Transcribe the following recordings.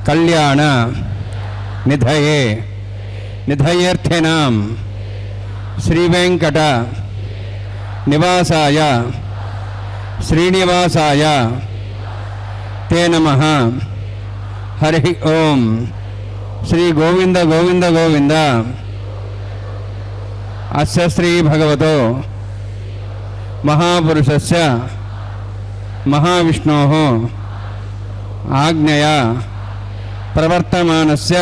कल्याण निधये निधयेर्थ्यनां श्रीवेंकट निवासाय श्रीनिवासाय ते नमः। हरि ओम। श्री गोविंद गोविंद गोविंद। अस्य श्री भगवतो महापुरुषस्य महाविष्णोः आज्ञया प्रवर्तमानस्य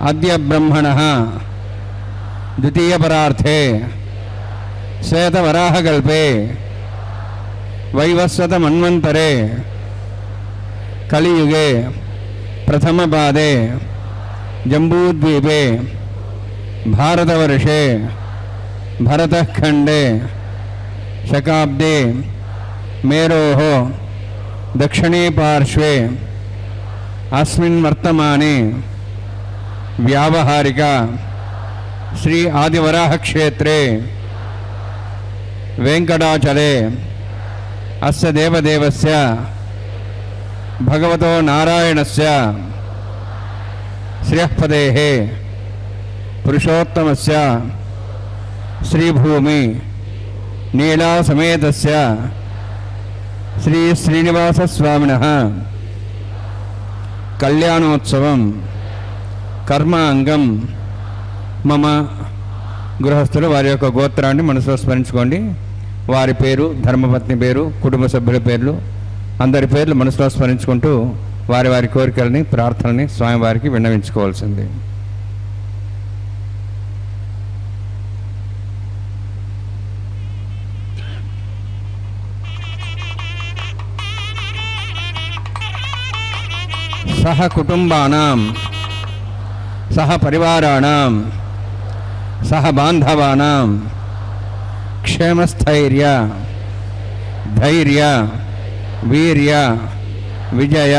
अद्य ब्रह्मणः द्वितीयपरार्थे श्वेतवराहकल्पे वैवस्वतमन्वन्तरे कलियुगे प्रथमपादे जम्बूद्वीपे भारतवर्षे भरतखण्डे शकाब्दे मेरोः दक्षिणे पार्श्वे अस्मिन् वर्तमाने व्यावहारिक श्री आदिवराह क्षेत्रे वेंकटाचले अस्य देवदेवस्य भगवतो नारायणस्य श्रियःपदेः पुरुषोत्तमस्य श्रीभूमि नीला समेतस्य श्री श्रीनिवास स्वामिनः कल्याणोत्सवं कर्मांगं मम गृहस्थुలు వారి యొక్క గోత్రాన్ని మనసులో స్మరించుకోండి. వారి పేరు, ధర్మపత్ని పేరు, కుటుంబ సభ్యుల పేర్లు, అందరి పేర్లు మనసులో స్మరించుకుంటూ వారి వారి కోరికలని, ప్రార్థనని స్వామివారికి విన్నవించుకోవాల్సింది. सह कुटुंबानां सह परिवाराणां सह बांधवानां क्षेमस्थैर्य धैर्य वीर्य विजय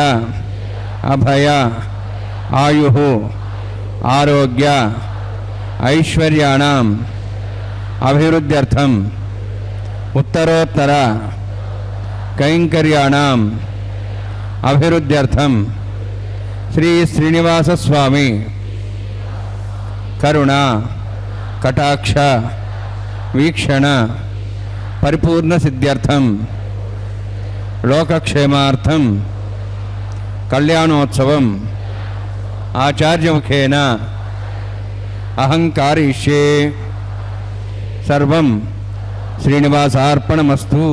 अभय आयुः आरोग्य ऐश्वर्याणां अभिवृद्ध्यर्थं उत्तरोत्तर कैंकर्याणां अभिवृद्ध्यर्थं श्री श्रीनिवास स्वामी करुणा कटाक्ष वीक्षण परिपूर्ण सिद्ध्यर्थं लोकक्षेमार्थं कल्याणोत्सवम् आचार्यमुखेन अहं कारयिष्ये। सर्वं श्रीनिवासार्पणमस्तु।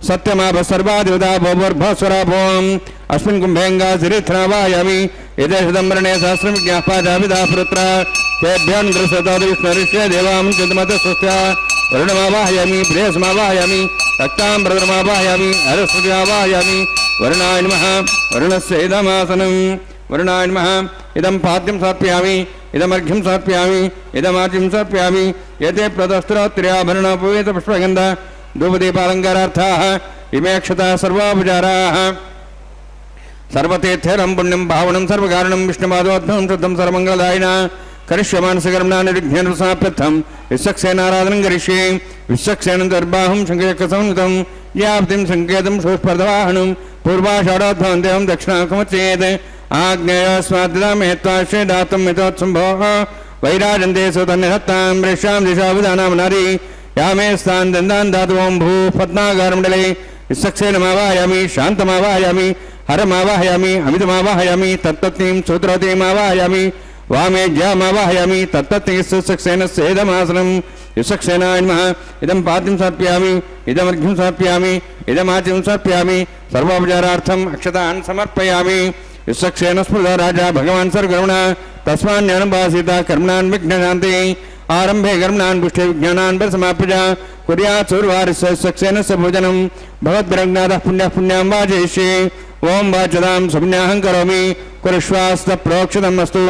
सत्यमाप सर्वादिवदा भोर्भस्वराभोम अस्मिन् कुम्भेंगा सिरिथ्रावायामि यदेशदम्बरणे सहस्रविज्ञापादाविदा पुत्र तेभ्यं दृश्यतोदिष्णरिष्य देवां चिन्तमतस्तुत्या वरुणमावाहयामि प्रेयसमावाहयामि रक्ताम्बरमावाहयामि हरस्वतिमावाहयामि वरुणाय नमः वरुणस्य इदमासनं वरुणाय नमः इदं पाद्यं समर्पयामि इदमर्घ्यं समर्पयामि इदमार्घ्यं समर्पयामि यते प्रदस्त्रोत्तराभरणोपवेतपुष्पगन्ध धूपदीपालङ्कारार्थाः इमे अक्षताः सर्वोपचाराः सर्वतीर्थेरं पुण्यं भावनं सर्वकारणं विष्णुपादोद्भवं शुद्धं सर्वमङ्गलदायिना करिष्यमानसकर्मणा निर्विघ्नेन समाप्यर्थं विश्वक्सेनाराधनं करिष्ये विश्वक्सेनं दर्बाहुं शङ्खचक्रसंयुतं याप्तिं सङ्केतं शोष्पर्धवाहनं पूर्वाषाढोद्भवं देवं दक्षिणाकमचेत् आग्नेयस्माद्दामे त्वाश्रे दातुं मितोत्सम्भोः वैराजन्ते सुतन्निहत्तां वृषां दिशाविधानां नारी यामे स्थान दन्दान् दातुवं भू पद्मागारमण्डले विश्वक्सेनमावाहयामि शान्तमावाहयामि हरमावाहयामि अमितमावाहयामि तत्तत्नीं सूत्रवतीमावाहयामि वामे ज्यामावाहयामि तत्तत्नीस्सक्सेनस्येदमासनं विश्वक्सेनाय नमः इदं पाद्यं समर्पयामि इदमर्घ्यं समर्पयामि इदमाच्यं समर्पयामि सर्वोपचारार्थम् अक्षतान् समर्पयामि विश्वक्सेन स्मृता राजा भगवान् सर्वकर्मणा तस्मान्यनुभासीता कर्मणान् विघ्नशान्ति आरंभे कर्मणान् पुष्टे विज्ञानान् परिसमाप्य कुर्यात् सूर्यवारस्य विश्वक्सेनस्य भोजनं भगवद्भिरज्ञातः पुण्यः पुण्यां वाजयिष्ये ओं वाचदां सुपुण्याहं करोमि कुरुष्वास्तप्रोक्षितम् अस्तु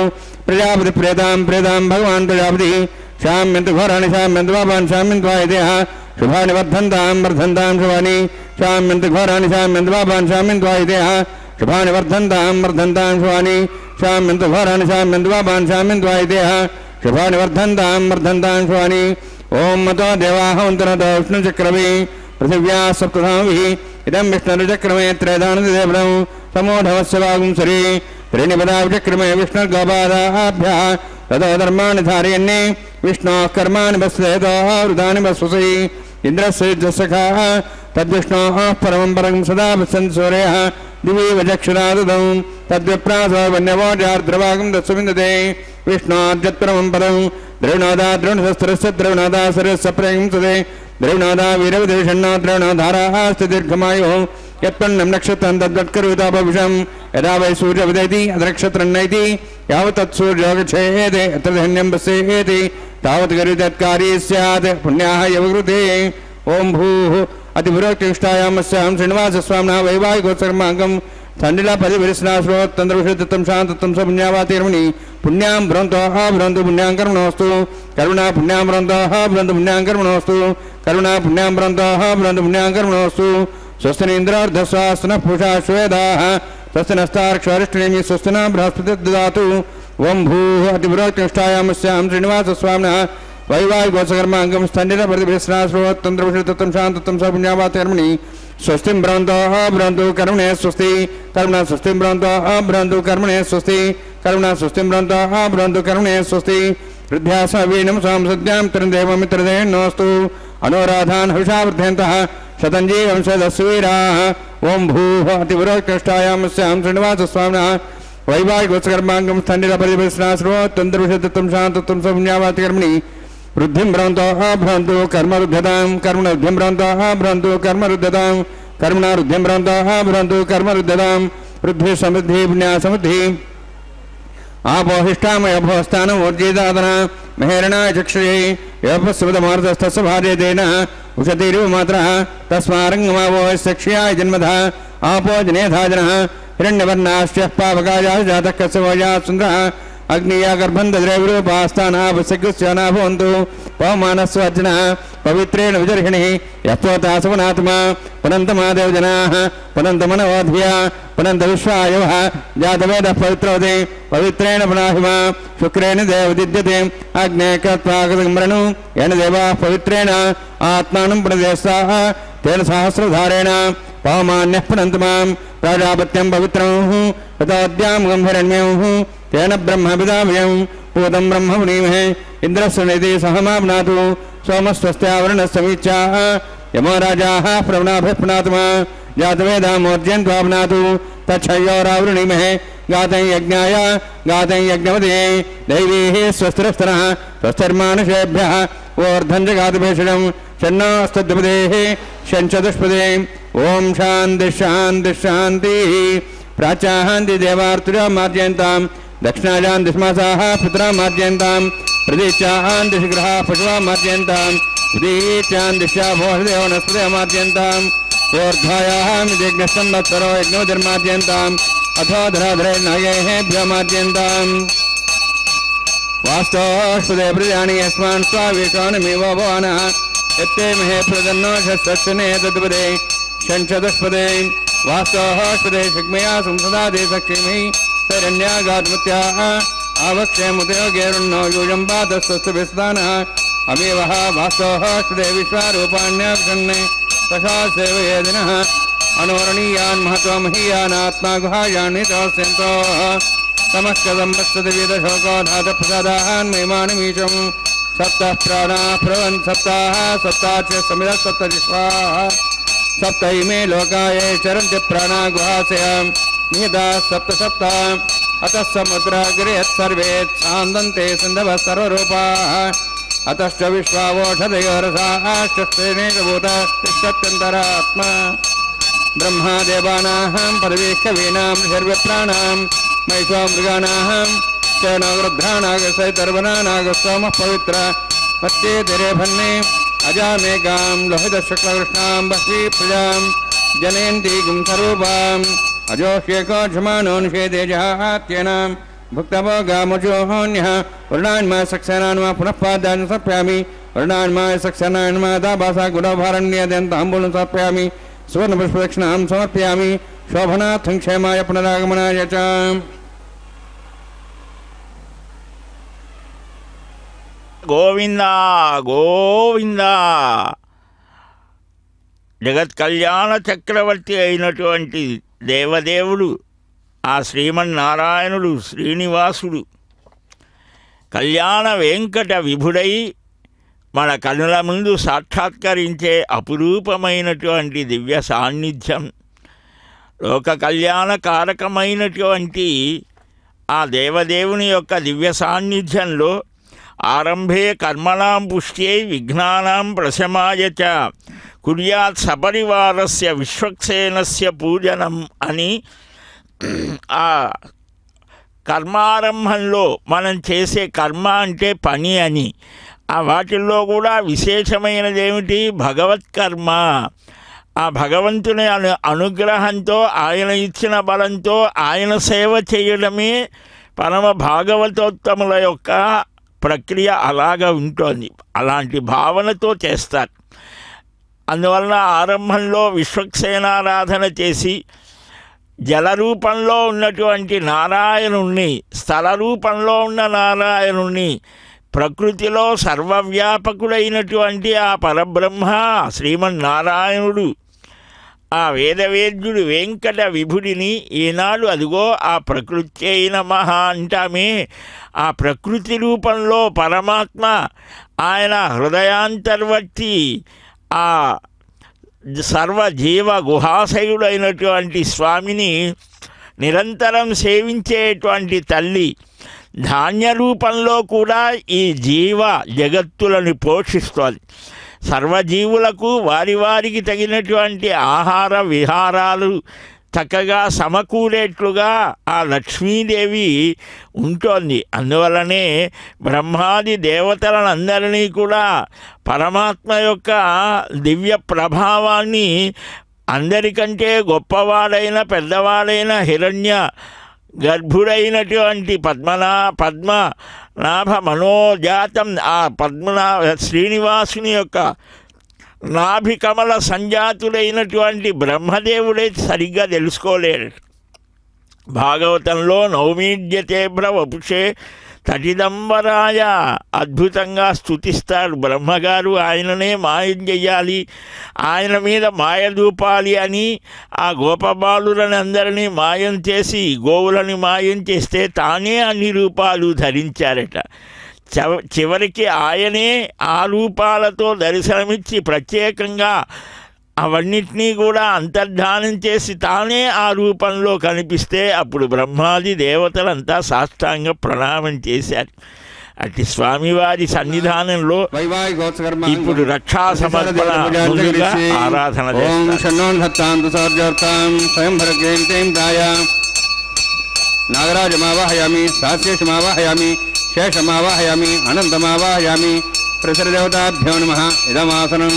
प्रजापति प्रेतां प्रेतां भगवान् प्रजापतिः शाम्यन्तु घोराणि शाम्यन्तु पापान् शाम्यन्त्वा यदेह शुभानि वर्धन्तां वर्धन्तां शुभानि शाम्यन्तु घोराणि शाम्यन्तु पापान् शाम्यन्त्वा यदेह शुभानि वर्धन्तां वर्धन्तां शुभानि शाम्यन्तु घोराणि शाम्यन्तु पापान् शाम्यन्त्वा यदेह शुभानि वर्धन्तां वर्धन्तां शुभानि ओं मतो देवाः उन्तरतो विष्णुचक्रमे पृथिव्याः सप्तधामभिः इदं विष्णुचक्रमे त्रयदानदेवनं समूढवस्य वागुंसरे त्रीणिपदाचक्रमे विष्णुर्गोपादाभ्यः ततो धर्माणि धारयन्ने विष्णोः कर्माणि बस्यतो वृतानि बस्वसि इन्द्रस्य सखाः तद्विष्णोः परमं परं सदा पश्यन् सूर्यः दिवि वचक्षुराददं तद्विप्रासो वन्यवोजार्द्रवागं दत्सविन्दते विष्णोर्जत्परमं पदं द्रविणोदा द्रोणशस्त्रस्य द्रविणोदा सरस्य प्रयंसते द्रविणोदा वीरविदेशन्नो द्रविणोधाराः अस्ति दीर्घमायुः यत्पन्नं नक्षत्रं तद्वत्करुतापविषं यदा वै सूर्यविदयति अधनक्षत्रं नयति यावत् सूर्यो गच्छेत् यत्र धन्यं पश्येति तावत् करुतत्कारी स्यात् पुण्याः यवकृते ओं भूः अतिपुरोक्तिष्ठायामस्यां श्रीनिवासस्वामिनः वैवाहिकोत्सर्माङ्गं तण्डिलापदिविरसनाश्रोत्तन्द्रविषुद्धं शान्तत्वं स पुण्यावातिर्मणि पुण्यां भ्रन्तोः भ्रन्तु पुण्यां कर्मणोऽस्तु करुणा पुण्यां भ्रन्तोः भ्रन्तु पुण्यां कर्मणोऽस्तु करुणा पुण्यां भ्रन्तोः भ्रन्तु पुण्यां कर्मणोऽस्तु स्वस्तिनीन्द्रार्धस्वास्तनः पूषा श्वेदाः स्वस्तिनस्तार्क्षरिष्ठनेमि स्वस्तिना बृहस्पति ददातु ओं भूः अतिपुरोक्तिष्ठायामस्यां श्रीनिवासस्वामिनः वैवाहिकोत्सर्माङ्गं तण्डिलापदिविरसनाश्रोत्तन्द्रविषुद्धं शान्तत्वं स पुण्यावातिर्मणि स्वस्तिं भ्रन्तोः भ्रन्तु कर्मणे स्वस्ति करुणा स्वस्तिं भ्रन्तोः भ्रन्तु कर्मणे स्वस्ति करुणा स्वस्तिं भ्रन्तोः भ्रन्तु कर्मणे स्वस्ति वृद्ध्यासवीनं संसद्यां त्रिदेवमित्रदेन्नोऽस्तु अनुराधान् हविषावृद्धयन्तः शतञ्जीवं सदस्वीराः ओं भूः अतिपुरोक्तिष्ठायामस्यां श्रीनिवासस्वामिनः वैवाहिकोत्सर्माङ्गं तण्डिलापदिविरसनाश्रोत्तन्द्रविषुद्धं शान्तत्वं स पुण्यावातिर्मणि वृद्धिं भ्रन्तोः भ्रन्तु कर्मरुद्धतां कर्मणरुद्धिं भ्रन्तोः भ्रन्तु कर्मरुद्धतां कर्मणारुद्धिं भ्रन्तोः भ्रन्तु कर्मरुद्धतां वृद्धिः समृद्धिः पुण्या समृद्धिः आपोहिष्ठामयभोस्थानम् ऊर्जिदादना महेरणाय चक्षुषे योपस्वतमार्धस्थस्य भार्यतेन उषतिरिवमात्रः तस्मारङ्गमावोश्चक्ष्याय जन्मधः आपो जनेधा जनः हिरण्यवर्णाश्चः पावकायाः जातः कस्य वोजाः सुन्दरः अग्निया गर्भं दद्रैवरूपास्थानाभस्यगुस्याना भवन्तु पवमानस्वर्जनः पवित्रेण विजर्हिणिः यत्त्वतासवनात्मा पुनन्तमादेव जनाः पुनन्तमनवोधिया पुनन्तविश्वायवः जातवेदः पवित्रवते पवित्रेण पुनाहिमा शुक्रेण देवदिद्यते अग्नेकत्वागतमृणु येन देवाः पवित्रेण आत्मानं पुनदेस्ताः तेन सहस्रधारेण पवमान्यः पुनन्तु मां प्राजापत्यं पवित्रं ततोद्यां गम्भीरण्यं तेन ब्रह्म विदामयं पूतं ब्रह्म मुनीमहे इन्द्रस्य निधि सहमाप्नातु सोमस्वस्त्यावरणसमीक्षा यमो राजाः प्रवणाभिः पुनात्मा जातवेदामोर्जयन्त्वाप्नातु तच्छयोरावृणीमहे गातं यज्ञाय गातं यज्ञवते दैवीः स्वस्तिरस्तनः स्वस्तिर्मानुषेभ्यः ऊर्ध्वञ्जगातभेषणं षण्णास्तद्विपदेः षण्चतुष्पदे ॐ शान्ति शान्ति शान्तिः प्राचाहान्ति देवार्तुजा मार्जयन्तां दक्षिणाजान् दिस्मासाः पितरा मार्जयन्तां प्रदीचाहान् दिशग्रहाः पशुवा मार्जयन्तां प्रदीचान् दिशा भोषदेव वनस्पतयः मार्जयन्तां ऊर्ध्वायाः यज्ञस्तम्भत्सरो यज्ञोदर्मार्जयन्ताम् अथो धराधरैर्नागैःभ्यो मार्जयन्ताम् वास्तोष्पदे प्रजानि यस्मान् स्वावेशानमेव भवानः यत्ते महे प्रदन्नो षट्सने तद्पदे षण्चतुष्पदे वास्तोष्पदे शक्मया संसदादे सक्षिमहि तैरण्यागात्मत्याः आवक्षयमुदयोगेरुन्नो यूयं पादस्तस्तभिस्तानः अमेवः वास्तोष्पदे विश्वारूपाण्याभिषन्ने तथा सेवयेदिनः अनोरणीयान् महत्वमहीयानात्मा गुहायान्नितोऽस्यन्तोः तमस्कदं वत्सदिविदशोकोधातप्रसादान् महिमानमीशं सप्तः प्राणाः प्रवन् सप्ताः सप्ताच समिदः सप्तजिह्वाः सप्त इमे लोकाये चरन्ति प्राणा गुहासयां निहिताः सप्त सप्ता अतः समुद्राग्रे यत्सर्वे छान्दन्ते सिन्धवः सर्वरूपाः अतश्च विश्वावोषधयो रसाश्चस्तेनेकभूताः तिष्ठत्यन्तरात्मा ब्रह्मा देवानां पदवीक्षवीनां सर्वप्राणां मैषो मृगाणां च नवरुद्रानागसैतर्वनानागस्तोमः पवित्र मत्ये तिरे भन्ने अजामेकां लोहितशुक्लकृष्णां बह्वी प्रजां जनेन्दीगुं स्वरूपाम् अजोह्येको क्षमानोऽनुषेदेजहात्येनां भुक्तभोगामुजोहोन्यः वर्णान्मा सक्सेनान्मा पुनः पादान् समर्पयामि वर्णान्मा सक्सेनान्मा दाभासा गुणभारण्यदन्ताम्बूलं समर्पयामि सुवर्णपुष्पदक्षिणां समर्पयामि शोभनार्थं क्षेमाय पुनरागमनाय च గోవింద గోవింద జగత్ కళ్యాణ చక్రవర్తి అయినటువంటి దేవదేవుడు ఆ శ్రీమన్నారాయణుడు శ్రీనివాసుడు కళ్యాణ వెంకట విభుడై మన కనుల ముందు సాక్షాత్కరించే అపురూపమైనటువంటి దివ్య సాన్నిధ్యం లోక కళ్యాణ కారకమైనటువంటి ఆ దేవదేవుని యొక్క దివ్య సాన్నిధ్యంలో ఆరంభే కర్మణాం పుష్ట్యై విఘ్నానాం ప్రశమాయ చ కుర్యాత్ సపరివారస్య విశ్వక్సేనస్య పూజనం అని ఆ కర్మారంభంలో మనం చేసే కర్మ అంటే పని అని ఆ వాటిల్లో కూడా విశేషమైనది ఏమిటి భగవత్కర్మ ఆ భగవంతుని అనుగ్రహంతో ఆయన ఇచ్చిన బలంతో ఆయన సేవ చేయడమే పరమ భాగవతోత్తముల యొక్క ప్రక్రియ అలాగా ఉంటుంది అలాంటి భావనతో చేస్తారు అందువలన ఆరంభంలో విశ్వక్సేనారాధన చేసి జల రూపంలో ఉన్నటువంటి నారాయణుణ్ణి స్థల రూపంలో ఉన్న నారాయణుణ్ణి ప్రకృతిలో సర్వవ్యాపకుడైనటువంటి ఆ పరబ్రహ్మ శ్రీమన్నారాయణుడు ఆ వేదవేద్యుడు వెంకట విభుడిని ఈనాడు అదిగో ఆ ప్రకృతి నమః అంటామే ఆ ప్రకృతి రూపంలో పరమాత్మ ఆయన హృదయాంతర్వర్తి ఆ సర్వజీవ గుహాశయుడైనటువంటి స్వామిని నిరంతరం సేవించేటువంటి తల్లి ధాన్య రూపంలో కూడా ఈ జీవ జగత్తులను పోషిస్తోంది సర్వజీవులకు వారి వారికి తగినటువంటి ఆహార విహారాలు చక్కగా సమకూరేట్లుగా ఆ లక్ష్మీదేవి ఉంటోంది అందువలనే బ్రహ్మాది దేవతలందరినీ కూడా పరమాత్మ యొక్క దివ్య ప్రభావాన్ని అందరికంటే గొప్పవాడైన పెద్దవాడైన హిరణ్య గర్భుడైనటువంటి పద్మనాభ మనోజాతం ఆ శ్రీనివాసుని యొక్క నాభి కమల సంజాతుడైనటువంటి బ్రహ్మదేవుడే సరిగ్గా తెలుసుకోలేడు భాగవతంలో నౌమీడ్యతే వపుషే తటిదంబరాయ అద్భుతంగా స్తుతిస్తారు బ్రహ్మగారు ఆయననే మాయం చెయ్యాలి ఆయన మీద మాయ దూపాలి అని ఆ గోపబాలులని అందరినీ మాయం చేసి గోవులని మాయం చేస్తే తానే అన్ని రూపాలు ధరించారట చివరికి ఆయనే ఆ రూపాలతో దర్శనమిచ్చి ప్రత్యేకంగా అవన్నిటినీ కూడా అంతర్ధానం చేసి తానే ఆ రూపంలో కనిపిస్తే అప్పుడు బ్రహ్మాది దేవతలంతా సాష్టాంగ ప్రణామం చేశారు అటు స్వామివారి సన్నిధానంలో వైవాహికోత్సకర్మ ఇప్పుడు రక్షా సమర్పణ ముందుగా ఆరాధన నాగరాజమావాహయామి శాస్త్రేషమావాహయామి శేషమావాహయామి అనంతమావాహయామి ప్రసరదేవతాభ్యో నమః ఇదమాసనం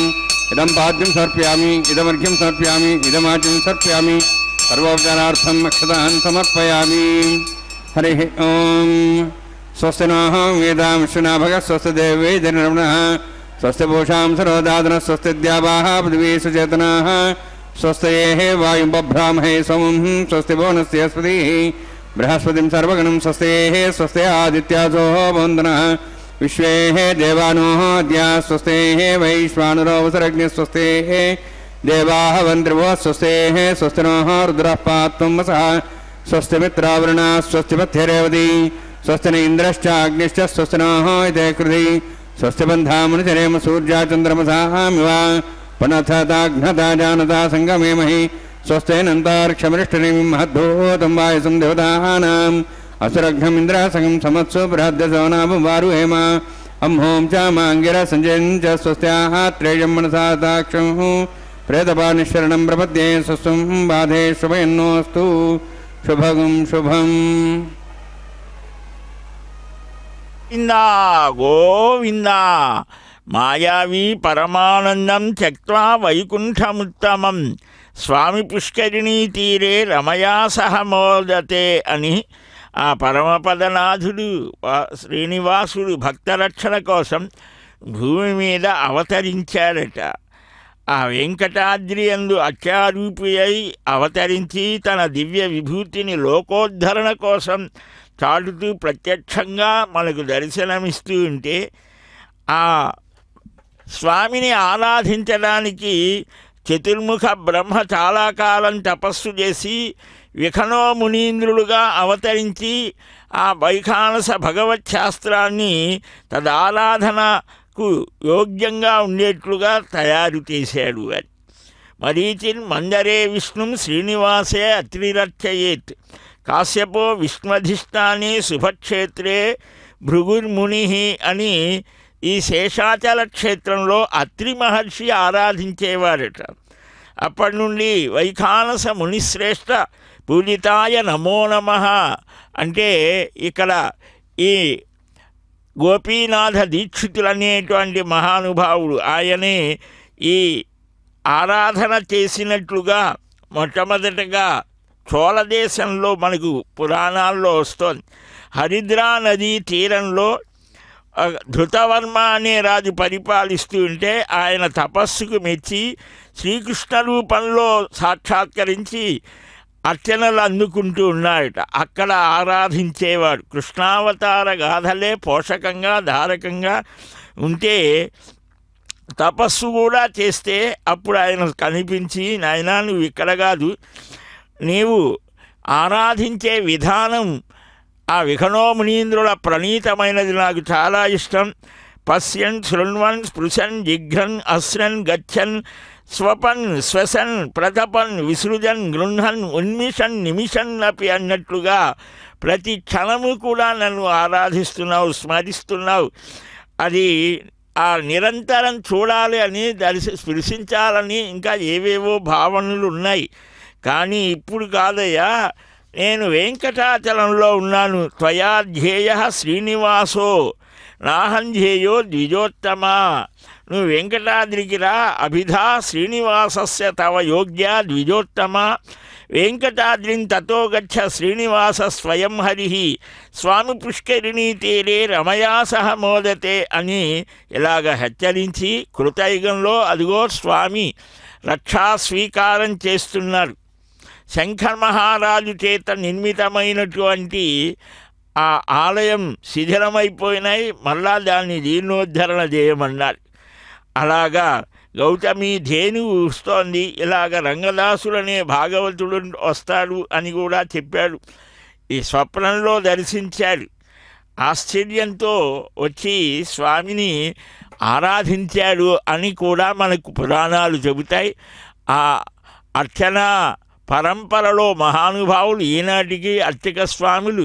ఇదం పాద్యం సమర్పయామి ఇదమర్ఘ్యం సమర్పయామి ఇదమాజ్యం సమర్పయామి సర్వోపచారార్థం అక్షతాన్ సమర్పయామి. హరి ఓం. స్వస్తి నః వేదాం విశ్వనాభగ స్వస్తి దేవేదనిర్వణః స్వస్తి భూషాం సర్వదాదన స్వస్తి ద్యావాః పృథివీ సుచేతనాః స్వస్తయేః వాయుం బభ్రామహే సోమం స్వస్తి భువనస్యస్పతిః బృహస్పతిం సర్వగణం స్వస్తయేః స్వస్తి ఆదిత్యాసో వందనః విశ్వేః దేవానోః అద్య స్వస్తేః వైశ్వానరోవసరగ్నిః స్వస్తేః దేవాః వంద్రవో స్వస్తేః స్వస్తి నః రుద్రః పాత్వం వసః స్వస్తి మిత్రావరుణ స్వస్తి పథ్యరేవతి స్వస్తి న ఇంద్రశ్చ అగ్నిశ్చ స్వస్తి నః ఇతే కృధి స్వస్తి బంధామనుచరేమ సూర్యాచంద్రమసామివ పనథతాఘ్నతా జానతా సంగమేమహి స్వస్తేనంతార్క్షమరిష్టనిం మహద్భూతం వాయుసం దేవతానాం అసురఘ్నమింద్రాసంగం సమత్సు బృహద్దశోనాభవారుహేమ అంహోం చ మాంగిర సంజయం చ స్వస్త్యాః త్రేయం మనసా దాక్షం ప్రేతపానిశరణం ప్రపద్యే స్వస్వం బాధే శుభయన్నోస్తు శుభగం శుభం. గోవిందా గోవిందా మాయావీ పరమానందం త్యక్త్వా వైకుంఠముత్తమం స్వామి పుష్కరిణీ తీరే రమయా సహ మోదతే అని ఆ పరమపదనాథుడు శ్రీనివాసుడు భక్తరక్షణ కోసం భూమి మీద అవతరించాడట. ఆ వెంకటాద్రి యందు అత్యారూపి అయి అవతరించి తన దివ్య విభూతిని లోకోద్ధరణ కోసం చాటుతూ ప్రత్యక్షంగా మనకు దర్శనమిస్తూ ఉంటే ఆ స్వామిని ఆరాధించడానికి చతుర్ముఖ బ్రహ్మ చాలా కాలం తపస్సు చేసి విఖనో మునీంద్రులుగా అవతరించి ఆ వైఖానస భగవత్ శాస్త్రాన్ని తదారాధనకు యోగ్యంగా ఉండేట్లుగా తయారు చేశాడు అని. మరీచిన్ మందరే విష్ణుం శ్రీనివాసే అత్రిరర్చయేత్ కాశ్యపో విష్ణుధిష్టానే శుభక్షేత్రే భృగుర్ముని అని ఈ శేషాచల క్షేత్రంలో అత్రి మహర్షి ఆరాధించేవారట. అప్పటి నుండి వైఖానస మునిశ్రేష్ఠ పూజితాయ నమో నమః అంటే ఇక్కడ ఈ గోపీనాథ దీక్షితులనేటువంటి మహానుభావుడు ఆయనే ఈ ఆరాధన చేసినట్లుగా మొట్టమొదటగా చోళదేశంలో మనకు పురాణాల్లో వస్తోంది. హరిద్రా నదీ తీరంలో ధృతవర్మ అనే రాజు పరిపాలిస్తూ ఉంటే ఆయన తపస్సుకు మెచ్చి శ్రీకృష్ణ రూపంలో సాక్షాత్కరించి అర్చనలు అందుకుంటూ ఉన్నాడట. అక్కడ ఆరాధించేవాడు. కృష్ణావతార గాథలే పోషకంగా ధారకంగా ఉంటే తపస్సు కూడా చేస్తే అప్పుడు ఆయన కనిపించి, నాయనా నువ్వు ఇక్కడ కాదు, నీవు ఆరాధించే విధానం ఆ విఖనో మునీంద్రుల ప్రణీతమైనది, నాకు చాలా ఇష్టం. పశ్యన్ శృణ్వన్ స్పృశన్ జిఘ్రన్ అశ్రన్ గచ్చన్ స్వపన్ శ్వసన్ ప్రతపన్ విసృజన్ గృహన్ ఉన్మిషన్ నిమిషన్ అపి అన్నట్లుగా ప్రతి క్షణము కూడా నన్ను ఆరాధిస్తున్నావు, స్మరిస్తున్నావు. అది ఆ నిరంతరం చూడాలి అని స్పృశించాలని ఇంకా ఏవేవో భావనలు ఉన్నాయి. కానీ ఇప్పుడు కాదయ్యా, నేను వెంకటాచలంలో ఉన్నాను. త్వయా ధ్యేయ శ్రీనివాసో నాహం ధ్యేయో ద్విజోత్తమ. నువ్వు వెంకటాద్రికి రా, అభిధా శ్రీనివాసస్య తవ యోగ్య ద్విజోత్తమ. వెంకటాద్రిని తతో గచ్చ శ్రీనివాస స్వయం హరి స్వామి పుష్కరిణీ తీరే రమయా సహ మోదతే అని ఇలాగ హెచ్చరించి కృతయుగంలో అదిగో స్వామి రక్షా స్వీకారం చేస్తున్నారు. శంకర మహారాజు చేత నిర్మితమైనటువంటి ఆ ఆలయం శిథిలమైపోయినాయి, మళ్ళా దాన్ని జీర్ణోద్ధరణ చేయమన్నారు. అలాగా గౌతమి ధేనువు వస్తోంది, ఇలాగ రంగదాసులనే భాగవతుడు వస్తాడు అని కూడా చెప్పాడు. ఈ స్వప్నంలో దర్శించాడు. ఆశ్చర్యంతో వచ్చి స్వామిని ఆరాధించాడు అని కూడా మనకు పురాణాలు చెబుతాయి. ఆ అర్చన పరంపరలో మహానుభావులు ఈనాటికి అర్చక స్వాములు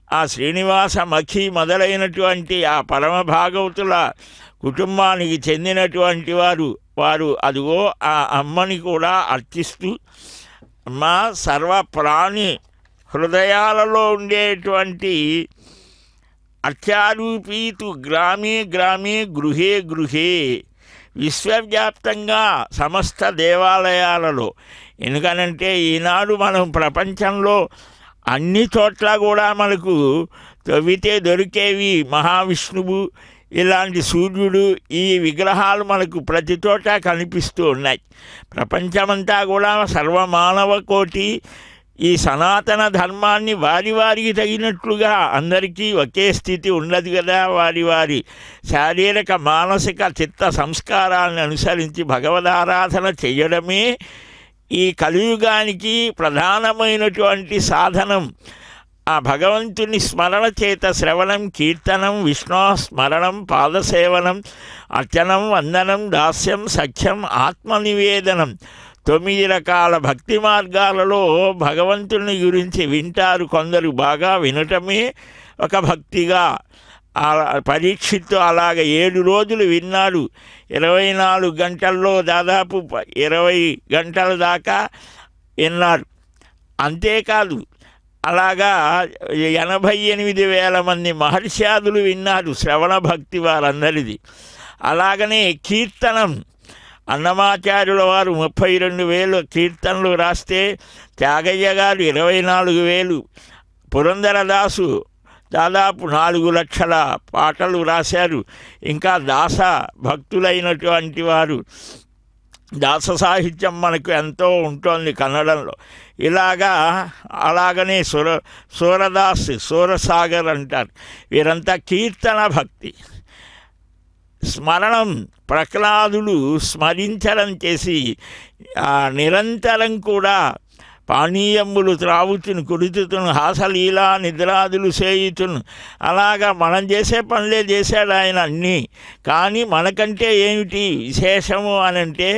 ఆ శ్రీనివాస మఖి మొదలైనటువంటి ఆ పరమ భాగవతుల కుటుంబానికి చెందినటువంటి వారు అదిగో ఆ అమ్మని కూడా అర్చిస్తూ మా సర్వ ప్రాణి హృదయాలలో ఉండేటువంటి అర్చారూపీతు గ్రామే గ్రామే గృహే గృహే విశ్వవ్యాప్తంగా సమస్త దేవాలయాలలో. ఎందుకనంటే ఈనాడు మనం ప్రపంచంలో అన్ని చోట్ల కూడా మనకు తవ్వితే దొరికేవి మహావిష్ణువు, ఇలాంటి సూర్యుడు, ఈ విగ్రహాలు మనకు ప్రతి చోట కనిపిస్తూ ఉన్నాయి. ప్రపంచమంతా కూడా సర్వమానవ కోటి ఈ సనాతన ధర్మాన్ని వారికి తగినట్లుగా అందరికీ ఒకే స్థితి ఉండదు కదా. వారి శారీరక మానసిక చిత్త సంస్కారాలను అనుసరించి భగవదారాధన చేయడమే ఈ కలియుగానికి ప్రధానమైనటువంటి సాధనం. ఆ భగవంతుని స్మరణ చేత శ్రవణం, కీర్తనం, విష్ణు స్మరణం, పాదసేవనం, అర్చనం, వందనం, దాస్యం, సఖ్యం, ఆత్మనివేదనం 9 రకాల భక్తి మార్గాలలో భగవంతుని గురించి వింటారు కొందరు. బాగా వినటమే ఒక భక్తిగా. పరీక్షిత్తు అలాగ 7 రోజులు విన్నాడు. 24 గంటల్లో దాదాపు 20 గంటల దాకా విన్నాడు. అంతేకాదు అలాగా 88,000 మంది మహర్షాదులు విన్నారు శ్రవణ భక్తి వారందరిది. అలాగనే కీర్తనం అన్నమాచార్యుల వారు 32,000 కీర్తనలు రాస్తే త్యాగయ్య గారు 24,000, పురంధరదాసు దాదాపు 4 లక్షల పాటలు రాశారు. ఇంకా దాస భక్తులైనటువంటి వారు, దాస సాహిత్యం మనకు ఎంతో ఉంటుంది కన్నడంలో. అలాగనే సూరదాస్, సూరసాగర్ అంటారు. వీరంతా కీర్తన భక్తి. స్మరణం, ప్రహ్లాదులు స్మరించడం చేసి నిరంతరం కూడా పానీయములు త్రావుతును, కుడుతును, హాసలీలా నిద్రాదులు చేయుతును. అలాగా మనం చేసే పనులే చేశాడు ఆయన అన్నీ. కానీ మనకంటే ఏమిటి విశేషము అనంటే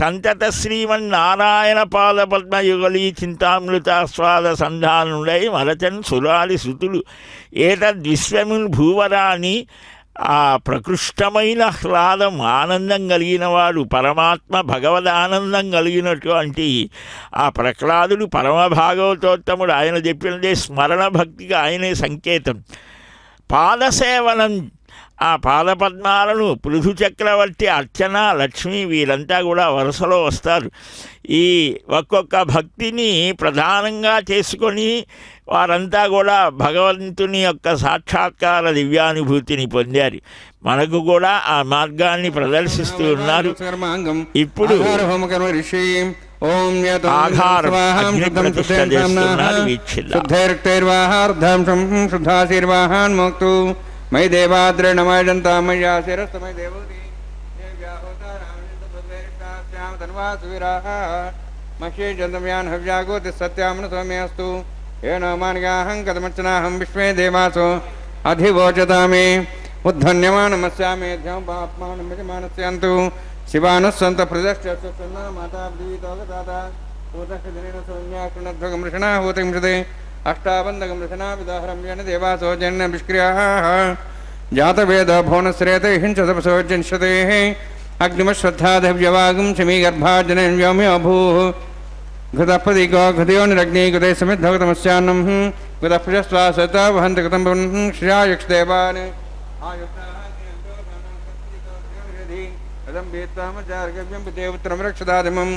సంతత శ్రీమన్నారాయణ పాద పద్మయుగళీ చింతామృతాస్వాద సంధానుడై మరచన్ సురాలి సుతులు ఏతద్విశ్వమున్ భూవరాని. ఆ ప్రకృష్టమైన ఆహ్లాదం, ఆనందం కలిగిన వాడు పరమాత్మ భగవద్ ఆనందం కలిగినటువంటి ఆ ప్రహ్లాదుడు పరమ భాగవతోత్తముడు. ఆయన చెప్పినదే స్మరణ భక్తికి ఆయనే సంకేతం. పాదసేవనం, ఆ పాదపద్మాలను పృథు చక్రవర్తి, అర్చన, లక్ష్మి వీరంతా కూడా వరుసలో వస్తారు. ఈ ఒక్కొక్క భక్తిని ప్రధానంగా చేసుకొని వారంతా కూడా భగవంతుని యొక్క సాక్షాత్కార దివ్యానుభూతిని పొందారు. మనకు కూడా ఆ మార్గాన్ని ప్రదర్శిస్తూ ఉన్నారు. ఇప్పుడు ఆధారం అగ్ని ప్రతిష్ఠ చేస్తున్నారు. వీక్షిద్దాం. మై దేవాద్రేణమయంతామయ్యాశిరస్తమై దేవోది మహ్యేజంతమ్యాన్ హవ్యాగోతి సత్యామన సౌమ్యస్తు ఏన మాన్యాహం కథమర్చనాహం విశ్వే దేవాసో అధివోచతామే ఉద్ధన్యమానమస్యామే ధ్యాత్మానస్యంతు శివానుస్సంత ప్రదక్షిణ మాతా సౌమ్యాకృణధ్వగమృషణాహూతింశతే అష్టాబంధగమృషణా విదాహరమ్యేణ దేవాసో జన్య నిష్క్రియాః జాతవేద భువనశ్రేతే హింసతపసో జన్షతే అగ్నిమశ్వత్థాదవ్యవాగం శమీగర్భాజనం వ్యోమ్యోభూః ఘృతపదిగో ఘృతయోనిరగ్ని ఘృతే సమిద్ధగతమస్యాన్నం ఘృతపృజస్వాసత వహంతగతం శ్రియాయక్షదేవాన్ ఆయుక్తామచార్గవ్యం పితేపుత్రం రక్షదాదిమం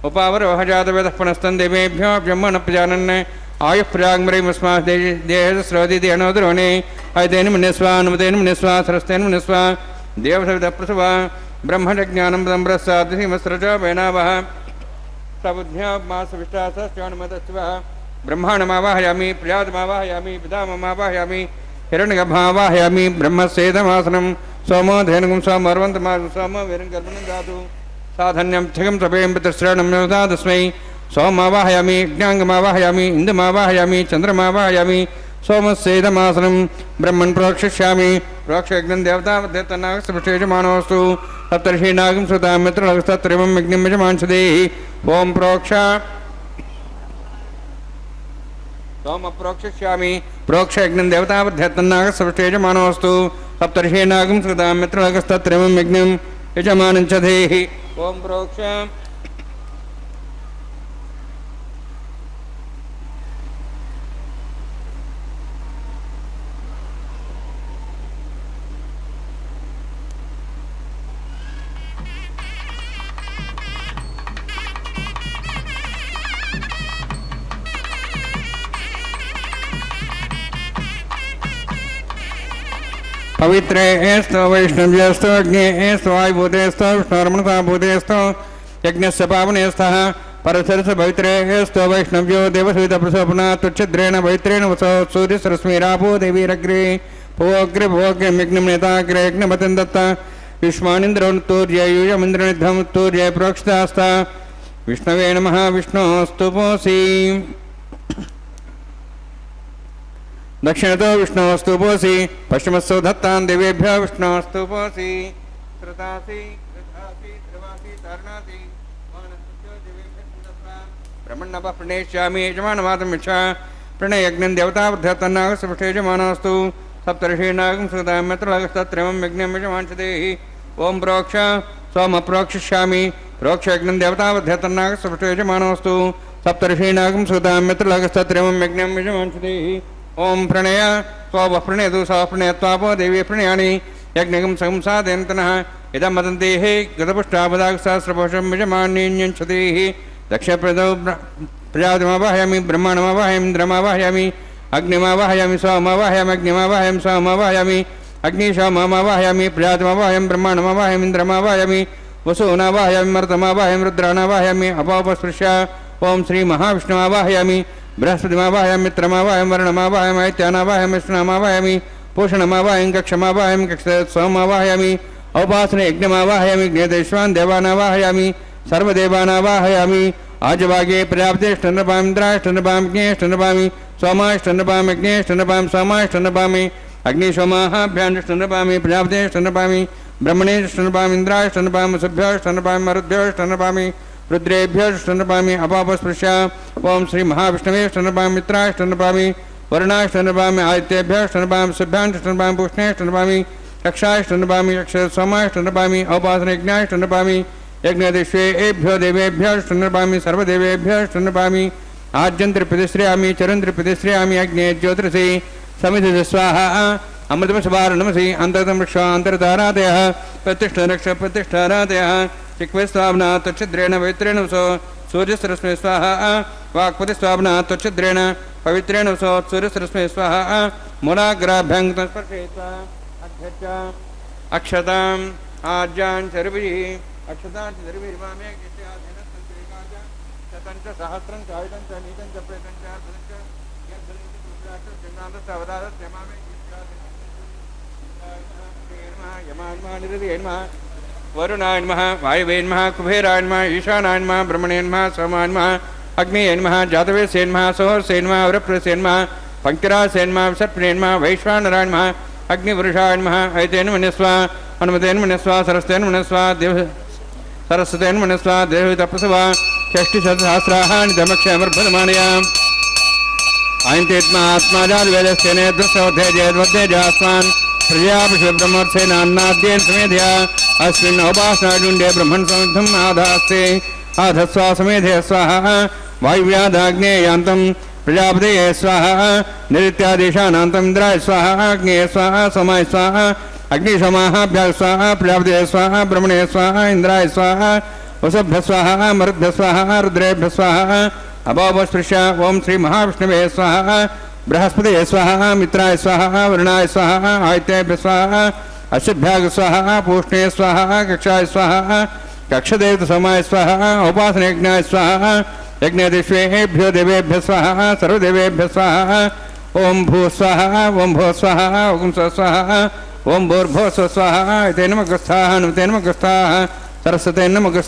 ఉపావరోహజాతవేదః పునస్తం దేవేభ్యో బ్రహ్మణ ప్రజానన్ ఆయుః ప్రయాగ్మరీమస్మా దేహస్రోదితి అనోద్రోణి ఐతేన మన్యస్వా అనుమతేన మన్యస్వా సరస్తేన మన్యస్వా దేవసవిత ప్రసవ బ్రహ్మజ్ఞానం బ్రహ్మరస్సాద్ధిమస్రచ వేనావః సబుద్ధ్యామాసవిష్టాసశ్చానుమతస్వ బ్రహ్మాణమావాహయామి ప్రియాతమావాహయామి పితామమావాహయామి హిరణ్యగర్భమావాహయామి బ్రహ్మసేదమాసనం సోమో ధేనుగం సోమర్వంతమాగం సోమో వీరం గర్భణం దాతు సాధన్యం ఛగం తపేయం పితృశ్రేణం తస్మై సోమావాహయామి యజ్ఞాంగమావాహయామి ఇందుమావాహయామి చంద్రమావాహయామి సోమస్సేదమాసనం బ్రహ్మన్ ప్రోక్షిష్యామి ప్రోక్షయజ్ఞం దేవతావద్యతనాగస్పృష్టేజమానోస్తు సప్తర్షీనాగం శ్రుతాం మిత్రలగస్తత్రిమం యజ్ఞం యజమాంసదే ఓం ప్రోక్ష सोम प्रोक्षिष्यामि प्रोक्षयज्ञं देवतावध्यत्तन्नागसविष्टेजमानोऽस्तु सप्तर्षीणागं सुतां मित्रलगस्तत्रयं यज्ञं यजमानं च धेहि ओम प्रोक्ष पवित्रेस्तु वैष्णव्यस्तु अग्नेस्तु वायुभूतेस्तु विष्णुर्मणसाभूतेस्तु यज्ञस्य पावनेस्तः परसरस पवित्रेस्तु वैष्णव्यो देवसवितप्रसोपना तुच्छिद्रेण पवित्रेण वसो सूर्यसरस्मिरापो देवीरग्रे भोग्रे भोग्रे यज्ञं नेताग्रे यज्ञपतिं दत्त विश्वानिन्द्रोत्तूर्य यूयमिन्द्रनिद्धमुत्तूर्य प्रोक्षितास्ता विष्णवे नमः विष्णोस्तु पोसि दक्षिणतो विष्णोस्तु पोसि पश्चिमस्तु दत्तान् देवेभ्यः विष्णोस्तु पोसि श्रुतासि कृतासि त्रिवासि तारणासि मानसस्य देवेभ्यः ब्रह्मण्णपः प्रणेष्यामि यजमानमातम् इच्छा प्रणयज्ञं देवतावध्यत्तन्नागसविष्टेजमानोऽस्तु सप्तर्षीणागं सुतां मित्रलगस्तत्रयं यज्ञं यजमानश्चदेहि ओम प्रोक्ष सोम प्रोक्षिष्यामि प्रोक्षयज्ञं देवतावध्यत्तन्नागसविष्टेजमानोऽस्तु सप्तर्षीणागं सुतां मित्रलगस्तत्रयं यज्ञं यजमानश्चदेहि ओम प्रणय स्वः प्रणयतु सः प्रणयत्वापो देवी प्रणयानि यज्ञकं संसादयन्तनः इदं वदन्तेः गतपुष्टापदागसहस्रपुरुषं यजमान्यञ्छतेः दक्षप्रदौ प्रजापतिमावाहयामि ब्रह्माणमावाहयामि इन्द्रमावाहयामि अग्निमावाहयामि सोममावाहयामि अग्निमावाहयामि सोममावाहयामि अग्निशोममावाहयामि प्रजापतिमावाहयामि ब्रह्माणमावाहयामि इन्द्रमावाहयामि वसूनावाहयामि मरुतमावाहयामि रुद्राणावाहयामि अपापस्पृश्य ओम श्री महाविष्णुमावाहयामि बृहस्पतिमावाहयामि मित्रमावाहयामि वर्णमावाहयामि ऐत्यानावाहयामि विष्णुमावाहयामि पोषणमावाहयामि कक्षमावाहयामि कक्षसोममावाहयामि औपासने यज्ञमावाहयामि ज्ञेतेश्वान् देवानावाहयामि सर्वदेवानावाहयामि आजभागे प्रजापतिष्ठन्नपामि इन्द्राष्टन्नपामि ज्ञेष्ठन्नपामि सोमाष्टन्नपामि यज्ञेष्ठन्नपामि सोमाष्टन्नपामि अग्निशोमाभ्याण्डष्टन्नपामि प्रजापतिष्ठन्नपामि ब्रह्मणेष्टन्नपामि इन्द्राष्टन्नपामि वसुभ्योष्टन्नपामि मरुद्भ्योष्टन्नपामि रुद्रेभ्योष्टन्नपामि अपापस्पृश्य ओम श्री महाविष्णवेष्टन्नपामि मित्राष्टन्नपामि वर्णाष्टन्नपामि आदित्येभ्योष्टन्नपामि शुभ्याष्टन्नपामि पूष्णेष्टन्नपामि कक्षाष्टन्नपामि सोमाष्टन्नपामि औपासनयज्ञाष्टन्नपामि यज्ञदिष्वेभ्यो देवेभ्योष्टन्नपामि सर्वदेवेभ्योष्टन्नपामि आज्यन्त्रिप्रतिश्रयामि चरन्त्रिप्रतिश्रयामि अग्ने ज्योतिषि समिति स्वाहा अमृतमसवारणमसि अन्तर्गतं वृक्ष अन्तर्धारादयः प्रतिष्ठरक्ष प्रतिष्ठारादयः चिक्वेस्वावना त्वच्छिद्रेण पवित्रेण वसो सूर्यसरस्मै स्वाहा वाक्पतिस्वावना त्वच्छिद्रेण पवित्रेण वसो सूर्यसरस्मै स्वाहा मूलाग्राभ्यङ्गस्पर्शयित्वा अध्यक्ष अक्षताम् आज्यान् चर्भिः अक्षतान् चर्भिर्वामे शतं च सहस्रं च आयुधं च नीतं च प्रेतं च वरुणाय नमः वायवे नमः कुबेराय नमः ईशानाय नमः ब्रह्मणे नमः सोमाय नमः अग्नेय नमः जातवेसे नमः सोहर्षे नमः वरप्रसे नमः पंक्तिरासे नमः विसर्पणे नमः वैश्वानराय नमः अग्निपुरुषाय नमः ऐतेन मनस्वा हनुमतेन मनस्वा सरस्तेन मनस्वा देव सरस्वतेन मनस्वा देवतपस्वा षष्टिशतसहस्राणि धमक्षमर्भदमानयाम् आयन्तेत्मा आत्माजाद्वेदस्तेने दुःसौधेजेद्वद्देजास्मान् प्रजापतिब्रह्मोत्सेनान्नाद्येन समेधया अस्मिन् औपासनाजुण्डे ब्रह्मन् समिद्धम् आधास्ते आधस्वा समेधे स्वाहा वायुव्यादाग्नेयान्तं प्रजापतये स्वाहा निरित्यादेशानान्तम् इन्द्राय स्वाहा अग्नेय स्वाहा सोमाय स्वाहा अग्निशोमाभ्याः स्वाहा प्रजापतये स्वाहा ब्रह्मणे स्वाहा इन्द्राय स्वाहा वसुभ्यः स्वाहा मरुद्भ्यः स्वाहा रुद्रेभ्यः स्वाहा अभावस्पृश्य ओम श्री महाविष्णवे स्वाहा बृहस्पतये स्वाहा मित्राय स्वाहा वरुणाय स्वाहा आदित्येभ्यः स्वाहा अश्वभ्याग स्वाहा पूष्णे स्वाहा कक्षाय स्वाहा कक्षदेवतसोमाय स्वाहा उपासनयज्ञाय स्वाहा यज्ञदिष्वेभ्यो देवेभ्यः स्वाहा सर्वदेवेभ्यः स्वाहा ओम भू स्वाहा ओम भो स्वाहा ओम स्वाहा ओम भूर्भो स्वाहा तेन नमः नुतेन नमः सरस्वते नमः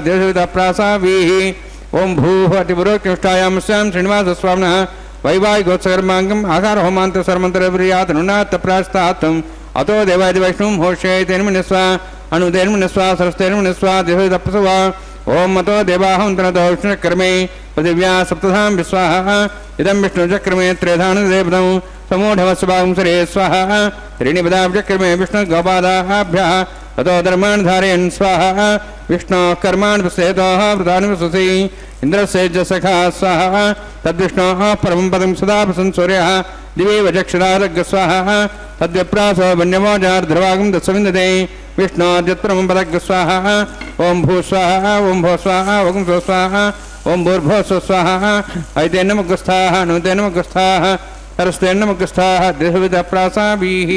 देवदेवताप्रासाभिः ओम भूः अतिपुरोक्तिष्ठायां स्यां श्रीनिवासस्वामिनः वैवाहिकोत्सकर्माङ्गम् आकार होमान्त सर्वमन्त्रप्रियात् नुनात् प्रास्तात्तम् अतो देवादिवैष्णवं होष्ये तेन मनस्वा अनुतेन मनस्वा सरस्तेन मनस्वा देवतपस्वा ओम मतो देवाहं तनतो विष्णुचक्रमे पृथिव्या सप्तधां विस्वाहा इदं विष्णुचक्रमे त्रेधान देवतं समूढवस्वां सरे स्वाहा त्रीणि पदाब्जक्रमे विष्णुगोपादाभ्यः ततो धर्मान् धारयन् स्वाहा विष्णोः कर्मान् विश्लेतोः वृतानि विश्वसि इन्द्रस्य च सखा स्वाहा तद्विष्णोः परमं पदं सदा प्रसन् सूर्यः दिवे वचक्षुरादग् स्वाहा तद्विप्रासो वन्यमोजार्ध्रवागं दत्सविन्दते विष्णोद्यत्परमं पदग् स्वाहा ओं भू स्वाहा ओं भो स्वाहा ओं सो स्वाहा ओं भूर्भो सो स्वाहा ऐतेन्नमुग्स्थाः नुतेन्नमुग्स्थाः सरस्तेन्नमुग्स्थाः देहविदप्रासाभिः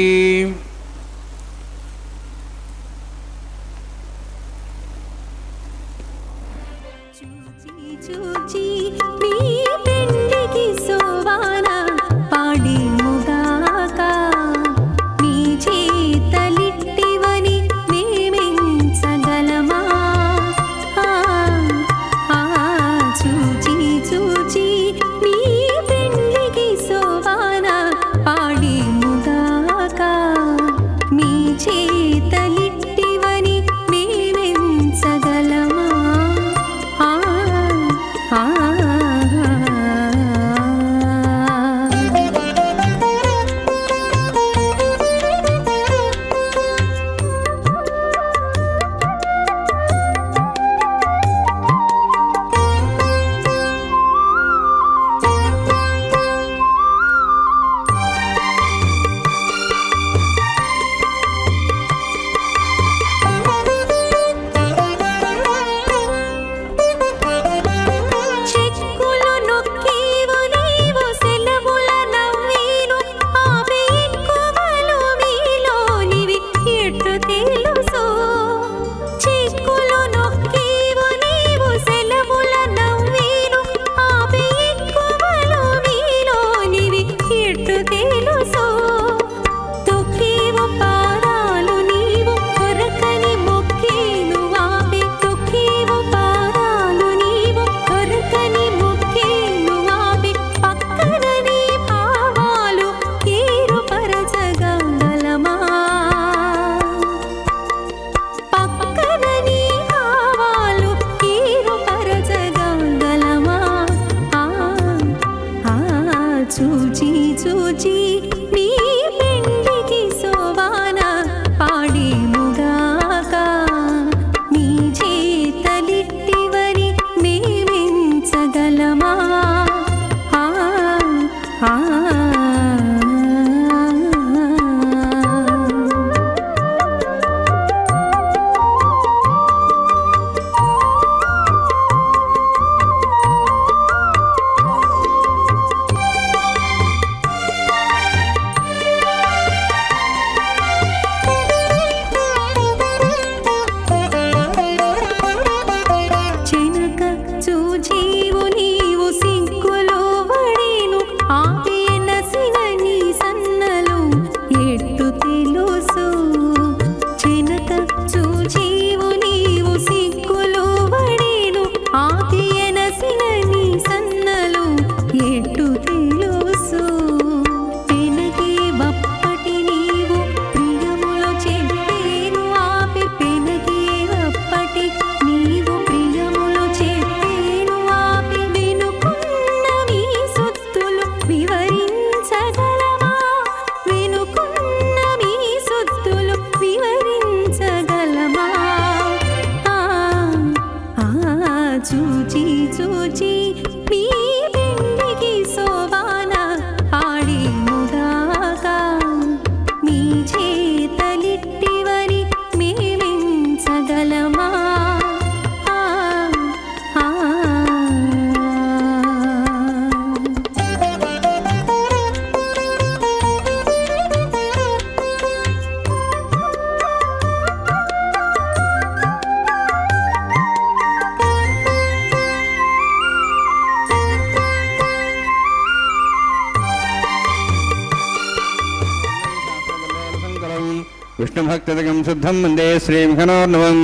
विष्णुभक्तदकं शुद्धं वन्दे श्रीमखनोर्नवम्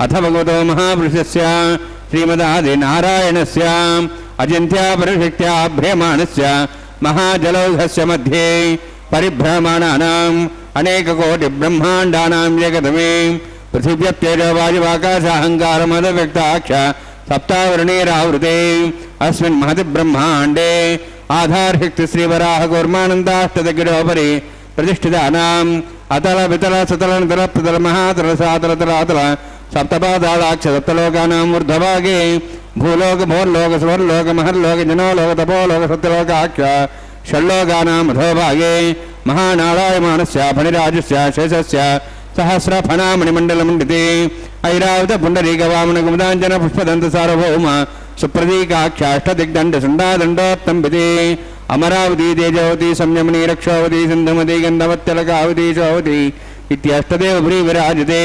अथ भगवतो महापुरुषस्य श्रीमदादिनारायणस्य अचिन्त्यापरिशक्त्या भ्रियमाणस्य महाजलौघस्य मध्ये परिभ्रमाणानाम् अनेककोटिब्रह्माण्डानां एकतमे पृथिव्यप्तेजो वायुवाकाशाहङ्कारमदव्यक्ताख्य सप्तावरणीरावृते अस्मिन् महति ब्रह्माण्डे आधारहिक्ति श्रीवराह कूर्मानन्दाष्टदगिरोपरि प्रतिष्ठितानाम् अतल वितल सतल नितल प्रतल महातल सातल तलातल सप्तपादालाक्ष सप्तलोकानां ऊर्ध्वभागे भूलोक भोर्लोक स्वर्लोक महर्लोक जनोलोक तपोलोक सत्यलोकाख्य षड्लोकानां अधोभागे महानारायमानस्य फणिराजस्य शेषस्य सहस्रफणामणिमण्डलमण्डिते ऐरावत पुण्डरीकवामनकुमुदाञ्जन पुष्पदन्त सार्वभौम सुप्रतीकाख्याष्टदिग्दण्डसुण्डादण्डोत्तम्बिते अमरावती तेजवती संयमनी रक्षावती सिन्धुमती गन्धवत्यलकावती शोवती इत्यष्टदेव भ्री विराजते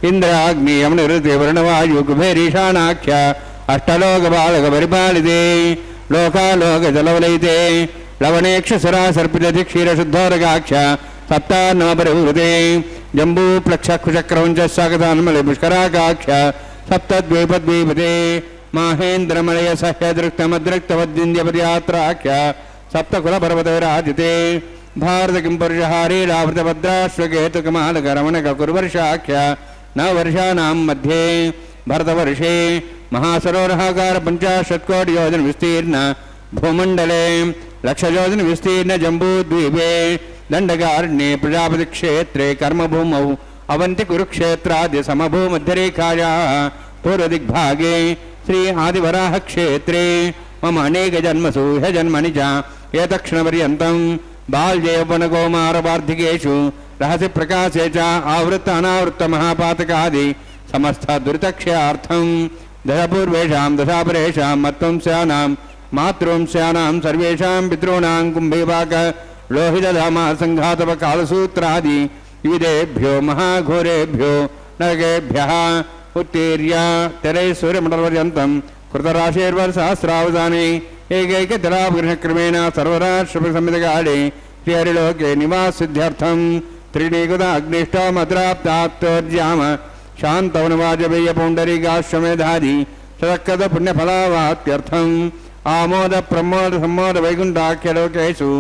इंद्राग्नि यमनिवृते वर्णवायु कुबेरीशानाख्य अष्टलोक बालक परिपालिते लोकालोक जलवलयिते लवणेक्षसुरा सर्पित क्षीर शुद्धोरगाख्य सप्तान्नव परिवृते जम्बू प्लक्षकुचक्रवंच सागतान्मले पुष्कराकाख्य सप्तद्वीपद्वीपते माहेन्द्रमलय सह्यदृक्तमदृक्तवद्विन्द्यपदयात्राख्य सप्तकुलपर्वत विराजिते भारत किंपुरुषहारीरावृतभद्राश्वकेतुकमालकरमणककुर्वर्षाख्य नववर्षाणां मध्ये भरतवर्षे महासरोवराकार 50 कोटि योजन विस्तीर्ण भूमंडले लक्षयोजन विस्तीर्ण जम्बूद्वीपे दंडकारण्ये प्रजापति क्षेत्रे कर्मभूमौ अवंति कुरुक्षेत्रादि समभूमध्यरेखायाः पूर्वदिग्भागे श्री आदिवराह क्षेत्रे मम अनेक जन्मसु ह्यजन्मनि च एतक्षणपर्यन्तं बाल्यौवनकौमारवार्धिकेषु रहस्य प्रकाशे च आवृत्त अनावृत्त महापातकादि समस्त दुरितक्षयार्थं दशपूर्वेषां दशापरेषां मत्वंस्यानां मातृवंस्यानां सर्वेषां पितॄणां कुम्भीपाक लोहितधामा संघातव कालसूत्रादि विविधेभ्यो महाघोरेभ्यो नरकेभ्यः उत्तीर्य तेरैसूर्यमण्डलपर्यन्तं कृतराशेर्वर्षसहस्रावसाने एकैकतलापगृहक्रमेण सर्वराष्ट्रसंहितकाले श्रीहरिलोके निवाससिद्ध्यर्थं त्रीणीकृत अग्निष्टोमद्राप्तात्तोर्जाम शान्तवनवाजपेयपौण्डरीकाश्वमेधादि शतकृत पुण्यफलावाप्त्यर्थम् आमोद प्रमोद सम्मोद वैकुण्ठाख्यलोकेषु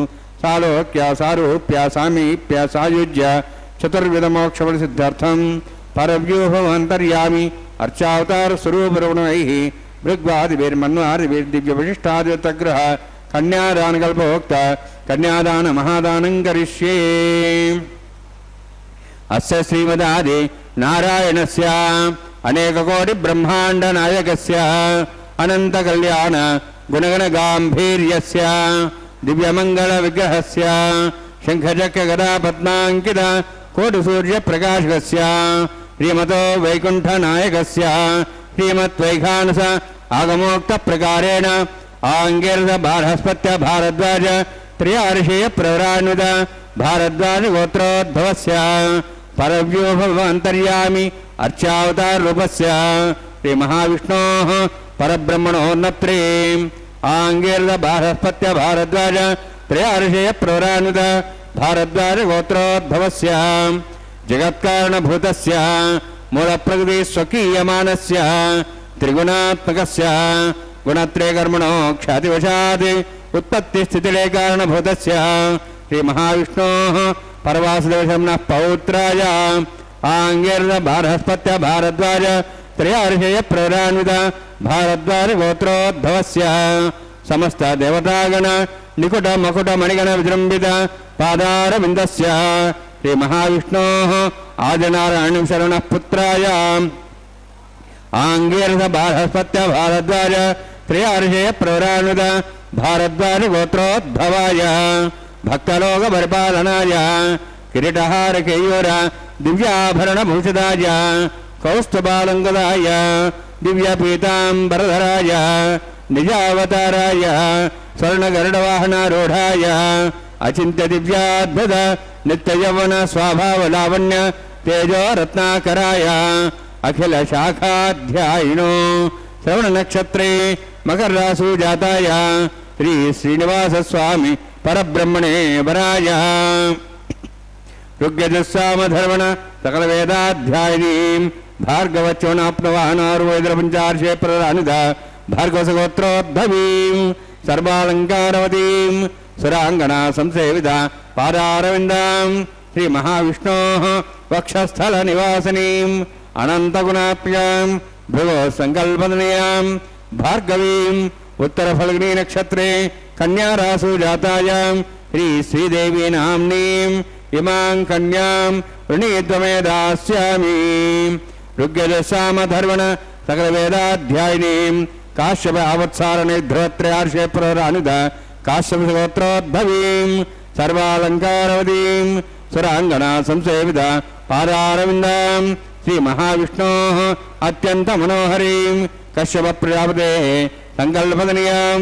सालोक्य सारूप्य सामीप्य सायुज्य चतुर्विधमोक्षफलसिद्ध्यर्थं परव्यूहमन्तर्यामि अर्चावतार स्वरूपरुणैः भृग्वादिभिर्मन्वादिभिर्दिव्यवशिष्टादितग्रह कन्यादानकल्पोक्त कन्यादान महादानं करिष्ये। अस्य श्रीमदादि नारायणस्य अनेककोटि ब्रह्माण्ड नायकस्य अनंत कल्याण गुणगण गांभीर्यस्य दिव्यमंगल विग्रहस्य शंखचक्र गदा पद्मांकित कोटि सूर्य प्रकाशकस्य श्रीमतो वैकुंठ नायकस्य श्रीमद्वैखानस आगमोक्त प्रकारेण आंगेरस बारहस्पत्य भारद्वाज त्रियार्षेय प्रवरान्वित भारद्वाज गोत्रोद्भवस्य परव्यूहमन्तर्यामि अर्चावतार रूपस्य श्री महाविष्णोः परब्रह्मणोन्नत्रे आंगेरस बारहस्पत्य भारद्वाज त्रियार्षेय प्रवरान्वित भारद्वाज गोत्रोद्भवस्य जगत्कारणभूतस्य मूलप्रकृति स्वकीयमानस्य त्रिगुणात्मकस्य गुणत्रयकर्मणो ख्यातिवशात् उत्पत्तिस्थितिलय कारणभूतस्य श्री महाविष्णोः परवासुदेवशम्नः पौत्राय आंगेर्न बारहस्पत्य भारद्वाज त्रयार्षेय प्रवरान्वित भारद्वाज गोत्रोद्भवस्य समस्त देवतागण निकुट मकुट मणिगण विजृंभित पादारविन्दस्य श्री महाविष्णोः आदिनारायण शरणः पुत्राय आंगेर्न बारहस्पत्य भारद्वाज त्रयार्षेय प्रवरान्वित भारद्वाज गोत्रोद्भवाय भक्तलोक परिपालनाय किरीटहार केयूर दिव्याभरण भूषिताय कौस्तुभालंकृताय दिव्य पीतांबरधराय निजावताराय स्वर्ण गरुडवाहनारूढ़ाय अचिंत्य दिव्याद्भुत नित्य यौवन स्वभाव लावण्य तेजो रत्नाकराय अखिल शाखाध्यायिनो श्रवण नक्षत्रे मकर राशि जाताय श्री श्रीनिवास स्वामी परब्रह्मणे वराय ऋग्यजुस्सामधर्मण सकल वेदाध्यायिनीं भार्गवच्योनाप्नवानार्वेद्रपञ्चार्षे प्रदानित भार्गवसगोत्रोद्भवीं सर्वालङ्कारवतीं सुराङ्गना संसेविता पादारविन्दां श्री महाविष्णोः वक्षस्थल निवासिनीं अनन्तगुणाप्यां भृगो संकल्पदनीयां भार्गवीं उत्तरफल्गुनी नक्षत्रे कन्यारासु जातायां श्रीदेवी नाम्नीं इमां कन्यां वृणीत्वमे दास्यामि। ऋग्यजसामधर्वण सकलवेदाध्यायिनीं काश्यप आवत्सारणे ध्रुवत्रयार्षे प्ररानुद काश्यपगोत्रोद्भवीं सर्वालङ्कारवतीं सुराङ्गना संसेवित पादारविन्दां श्रीमहाविष्णोः अत्यन्तमनोहरीं कश्यपप्रजापतेः सङ्कल्पदनीयां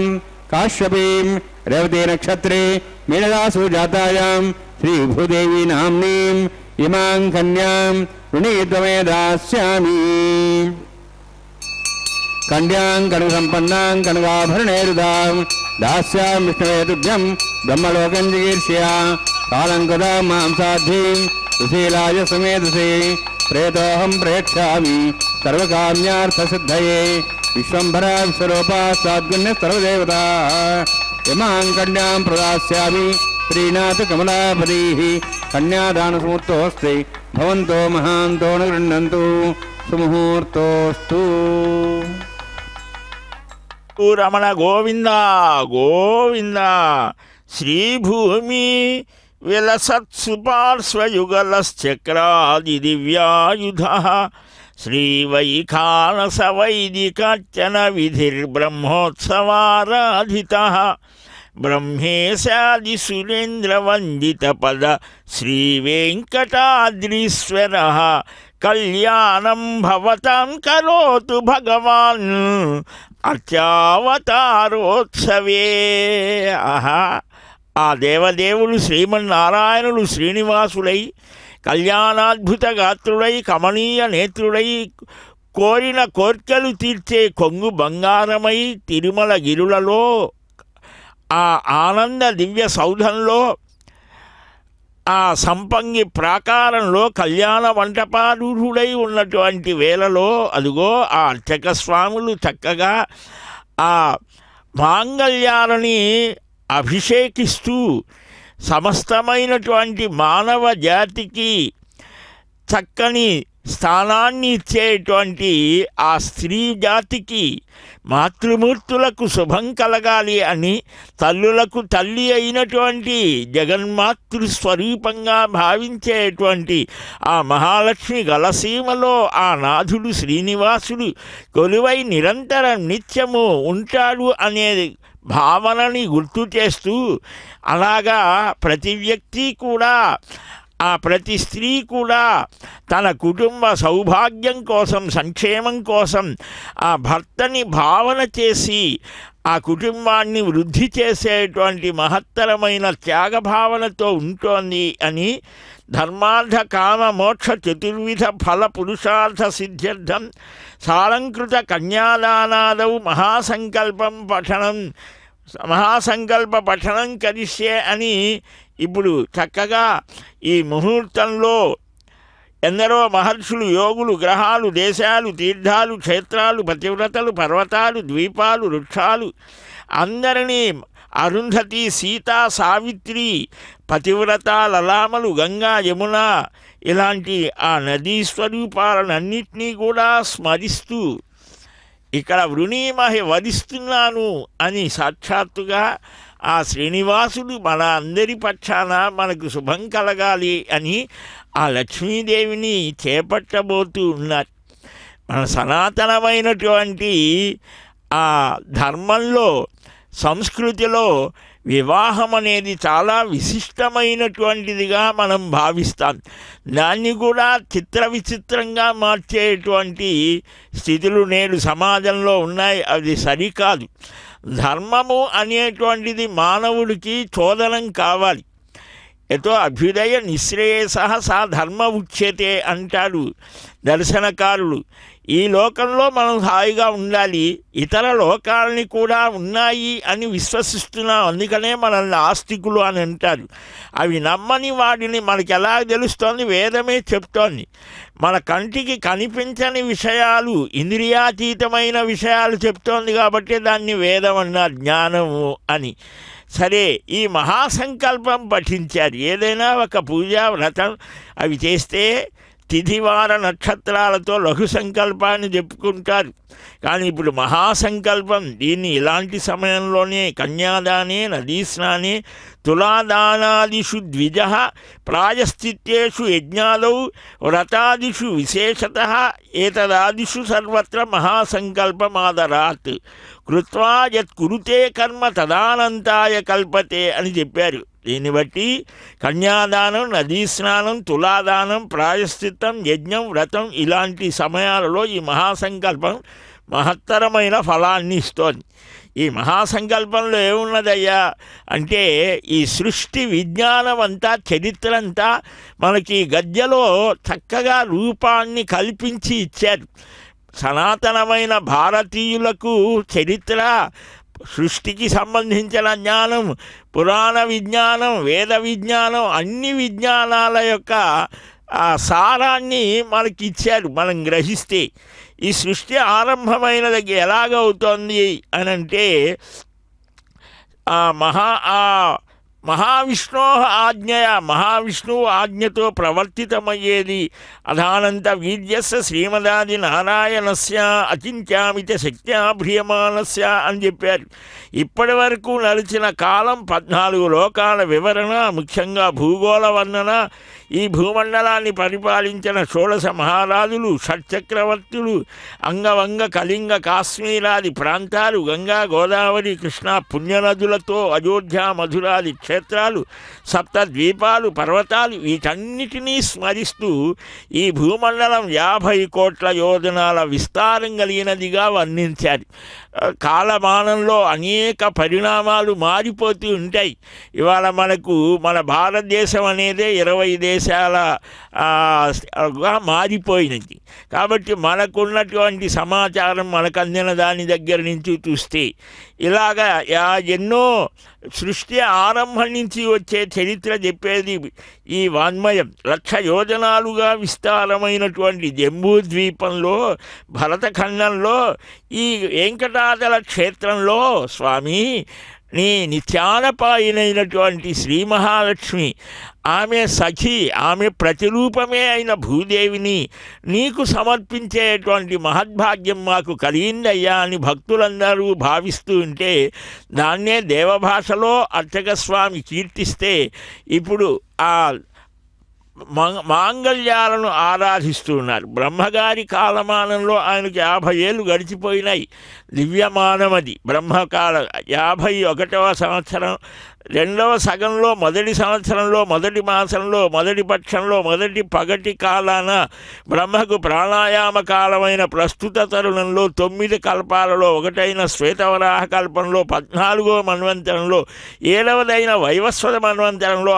काश्यपीं रेवती नक्षत्रे मीनरासु जातायां श्रीभूदेवी नाम्नीं इमां कन्यां वृणीत्वमे दास्यामि। कन्यां कनकसम्पन्नां कनकाभरणैरुदां दास्यामि विष्णवे तुभ्यं ब्रह्मलोकं जिगीर्ष्या कालङ्कृतां मां साध्वीं सुशीलाय समेधसे प्रेतोऽहं प्रेक्ष्यामि सर्वकाम्यार्थसिद्धये विश्वम्भरा विश्वरूपा साद्गुण्य सर्वदेवताः इमां कन्यां प्रदास्यामि श्रीनाथ कमलापतिः कन्यादानसमुहूर्तोऽस्ति भवन्तो महान्तो न गृह्णन्तु सुमुहूर्तोऽस्तु। రమణ గోవింద గోవింద. శ్రీభూమి విలసత్సుపార్శ్వయుగలశ్చక్రాది దివ్యాయుధ శ్రీవైఖానస వైదికార్చన విధిర్బ్రహ్మోత్సవారాధిత బ్రహ్మేశాది సురేంద్రవందిత పద శ్రీవేంకటాద్రీశ్వర కళ్యాణం భవతాం కరోతు భగవాన్ అర్చావతారోత్సవే. ఆహా, ఆ దేవదేవులు శ్రీమన్నారాయణులు శ్రీనివాసులై కళ్యాణాద్భుత గాత్రుడై కమనీయ నేత్రుడై కోరిన కోర్కెలు తీర్చే కొంగు బంగారమై తిరుమల గిరులలో ఆ ఆనంద దివ్య సౌధంలో ఆ సంపంగి ప్రాకారంలో కళ్యాణ మంటపారూఢుడై ఉన్నటువంటి వేళలో అదిగో ఆ అర్చక స్వాములు చక్కగా ఆ మాంగళ్యాలని అభిషేకిస్తూ సమస్తమైనటువంటి మానవ జాతికి చక్కని స్థానాన్ని ఇచ్చేటువంటి ఆ స్త్రీ జాతికి మాతృమూర్తులకు శుభం కలగాలి అని తల్లులకు తల్లి అయినటువంటి జగన్మాతృ స్వరూపంగా భావించేటువంటి ఆ మహాలక్ష్మి గలసీమలో ఆ నాథుడు శ్రీనివాసుడు కొలువై నిరంతరం నిత్యము ఉంటాడు అనే భావనని గుర్తు చేస్తూ అలాగా ప్రతి వ్యక్తి కూడా ఆ ప్రతి స్త్రీ కూడా తన కుటుంబ సౌభాగ్యం కోసం సంక్షేమం కోసం ఆ భర్తని భావన చేసి ఆ కుటుంబాన్ని వృద్ధి చేసేటువంటి మహత్తరమైన త్యాగభావనతో ఉంటోంది అని ధర్మార్థ కామ మోక్ష చతుర్విధ ఫల పురుషార్థ సిద్ధ్యర్థం సాలంకృత కన్యాదానాదౌ మహాసంకల్ప పఠనం కరిష్యే అని ఇప్పుడు చక్కగా ఈ ముహూర్తంలో ఎందరో మహర్షులు యోగులు గ్రహాలు దేశాలు తీర్థాలు క్షేత్రాలు పతివ్రతలు పర్వతాలు ద్వీపాలు వృక్షాలు అందరినీ అరుంధతి సీత సావిత్రి పతివ్రత లలామలు గంగా యమున ఇలాంటి ఆ నదీ స్వరూపాలన్నింటినీ కూడా స్మరిస్తూ ఇక్కడ వృణీమహి వరిస్తున్నాను అని సాక్షాత్తుగా ఆ శ్రీనివాసుడు మన అందరి పక్షాన మనకు శుభం కలగాలి అని ఆ లక్ష్మీదేవిని చేపట్టబోతూ ఉన్నారు. మన సనాతనమైనటువంటి ఆ ధర్మంలో సంస్కృతిలో వివాహం అనేది చాలా విశిష్టమైనటువంటిదిగా మనం భావిస్తాం. దాన్ని కూడా చిత్ర విచిత్రంగా మార్చేటువంటి స్థితులు నేడు సమాజంలో ఉన్నాయి. అది సరికాదు. ధర్మము అనేటువంటిది మానవుడికి చోదనం కావాలి. ఎతో అభ్యుదయ నిశ్రేయస సా ధర్మ ఉచ్యతే అంటాడు దర్శనకారుడు. ఈ లోకంలో మనం హాయిగా ఉండాలి, ఇతర లోకాలని కూడా ఉన్నాయి అని విశ్వసిస్తున్నాం. అందుకనే మనల్ని ఆస్తికులు అని అంటారు. అవి నమ్మని వాటిని మనకి ఎలా తెలుస్తోంది? వేదమే చెప్తోంది. మన కంటికి కనిపించని విషయాలు, ఇంద్రియాతీతమైన విషయాలు చెప్తోంది కాబట్టి దాన్ని వేదం అన్నారు, జ్ఞానము అని. సరే, ఈ మహాసంకల్పం పఠించారు. ఏదైనా ఒక పూజ వ్రతం అవి చేస్తే తిథివార నక్షత్రాలతో లఘు సంకల్పాన్ని చెప్పుకుంటారు. కానీ ఇప్పుడు మహాసంకల్పం, దీన్ని ఇలాంటి సమయంలోనే కన్యాదానే, నదీస్నానే, తులాదానాదిషు ద్విజ, ప్రాయశ్చిత్తేషు యజ్ఞాదౌ, వ్రతాదిషు విశేషతః, ఏతదాదిషు సర్వత్ర మహాసంకల్పమాదరాత్, కృత్వా యత్ కురుతే కర్మ తదానంతాయ కల్పతే అని చెప్పారు. దీన్ని బట్టి కన్యాదానం, నదీస్నానం, తులాదానం, ప్రాయశ్చిత్తం, యజ్ఞం, వ్రతం ఇలాంటి సమయాలలో ఈ మహాసంకల్పం మహత్తరమైన ఫలాన్ని ఇస్తోంది. ఈ మహాసంకల్పంలో ఏమున్నదయ్యా అంటే ఈ సృష్టి విజ్ఞానం అంతా, చరిత్ర అంతా మనకి గద్యలో చక్కగా రూపాన్ని కల్పించి ఇచ్చారు. సనాతనమైన భారతీయులకు చరిత్ర, సృష్టికి సంబంధించిన జ్ఞానం, పురాణ విజ్ఞానం, వేద విజ్ఞానం, అన్ని విజ్ఞానాల యొక్క సారాన్ని మనకి ఇచ్చారు. మనం గ్రహిస్తే ఈ సృష్టి ఆరంభమైనది ఎలాగవుతోంది అని అంటే మహావిష్ణో ఆజ్ఞయ, మహావిష్ణువు ఆజ్ఞతో ప్రవర్తితమయ్యేది. అధానంత వీర్యస్య శ్రీమదాది నారాయణస్య అచింత్యామిత శక్త్యా భ్రియమానస్య అని చెప్పారు. ఇప్పటి వరకు నడిచిన కాలం 14 లోకాల వివరణ, ముఖ్యంగా భూగోళ వర్ణన. ఈ భూమండలాన్ని పరిపాలించిన 16 మహారాజులు, షట్చక్రవర్తులు, అంగవంగ కళింగ కాశ్మీరాది ప్రాంతాలు, గంగా గోదావరి కృష్ణా పుణ్యనదులతో అయోధ్య మధురాది క్షేత్రాలు, 7 ద్వీపాలు, పర్వతాలు, వీటన్నిటినీ స్మరిస్తూ ఈ భూమండలం 50 కోట్ల యోజనాల విస్తారం కలిగినదిగా వర్ణించారు. కాలమానంలో అనేక పరిణామాలు మారిపోతూ ఉంటాయి. ఇవాళ మనకు మన భారతదేశం అనేదే 20 దేశాలుగా మారిపోయినది. కాబట్టి మనకున్నటువంటి సమాచారం, మనకు అందిన దాని దగ్గర నుంచి చూస్తే ఇలాగా ఎన్నో సృష్టి ఆరంభం నుంచి వచ్చే చరిత్ర చెప్పేది ఈ వాన్మయం. 1,00,000 యోజనాలుగా విస్తారమైనటువంటి జంబూద్వీపంలో, భరతఖండంలో, ఈ వెంకటాచల క్షేత్రంలో స్వామి నీ నిత్యానపాయనైనటువంటి శ్రీ మహాలక్ష్మి, ఆమె సఖి, ఆమె ప్రతిరూపమే అయిన భూదేవిని నీకు సమర్పించేటువంటి మహద్భాగ్యం మాకు కలిగిందయ్యా అని భక్తులందరూ భావిస్తూ ఉంటే దాన్నే దేవభాషలో అర్చకస్వామి కీర్తిస్తే ఇప్పుడు ఆ మాంగళ్యాలను ఆరాధిస్తూ ఉన్నారు. బ్రహ్మగారి కాలమానంలో ఆయనకు 50 ఏళ్ళు గడిచిపోయినాయి. దివ్యమానమది బ్రహ్మకాల 51వ సంవత్సరం, 2వ సగంలో, మొదటి సంవత్సరంలో, మొదటి మాసంలో, మొదటి పక్షంలో, మొదటి పగటి కాలాన బ్రహ్మకు ప్రాణాయామ కాలమైన ప్రస్తుత తరుణంలో 9 కల్పాలలో ఒకటైన శ్వేతవరాహ కల్పంలో, 14వ మన్వంతరంలో, 7వదైన వైవస్వత మన్వంతరంలో,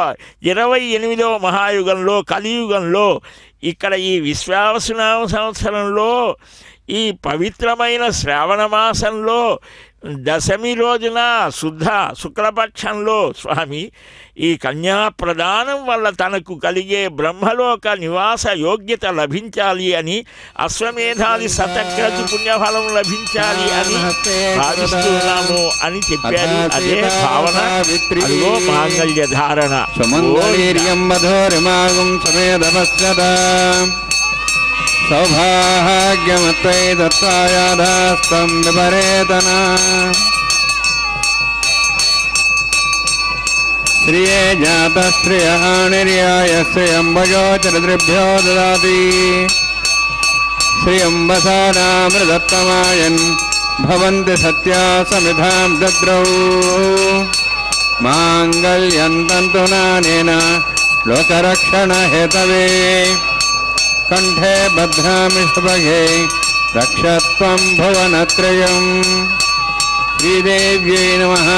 28వ మహాయుగంలో, కలియుగంలో, ఇక్కడ ఈ విశ్వావసునామ సంవత్సరంలో, ఈ పవిత్రమైన శ్రావణ మాసంలో దశమి రోజున శుక్లపక్షంలో స్వామి ఈ కన్యాప్రదానం వల్ల తనకు కలిగే బ్రహ్మలోక నివాస యోగ్యత లభించాలి అని, అశ్వమేధాది శతక్రతు పుణ్యఫలం లభించాలి అని భావిస్తున్నాము అని చెప్పారు. అదే భావన, అదిగో మాంగళ్య ధారణ. సౌభాగ్యమత్వై దత్తాయాదాస్తం విపరేతన శ్రియే జాత శ్రియహానిర్యాయ శ్రియంబజోచరిద్భ్యో దదాతి శ్రియంబసానామృదత్తమాయన్ భవంతి సత్యా సమిధాం దద్రౌ మాంగళ్యం తంతునానేన లోకరక్షణ హేతవే కంఠే భద్రామి సుభగే రక్షత్వం భువనత్రయం. శ్రీదేవ్యై నమః.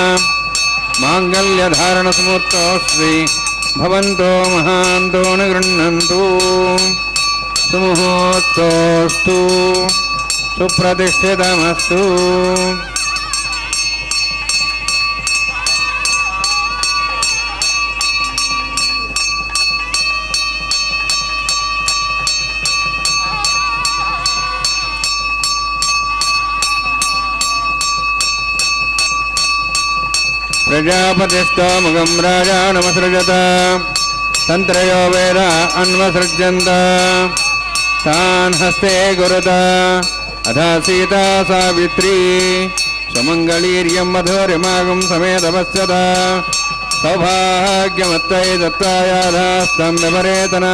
మాంగళ్యధారణసమూర్తోస్మి భవంతో మహాంతో నిగృహ్ణन्तు. సుముహూర్తోస్తు సుప్రతిష్ఠితమస్తు. ప్రజాపతిస్తోముఖం రాజానమసృజత तन्त्रयो वेद अन्वसृज्यन्त तान् हस्ते गुरुत अथ सीता सावित्री सुमङ्गलीर्यं मधुरिमागं समेतपश्यत सौभाग्यमत्तै दत्तायाधास्तं विपरेतन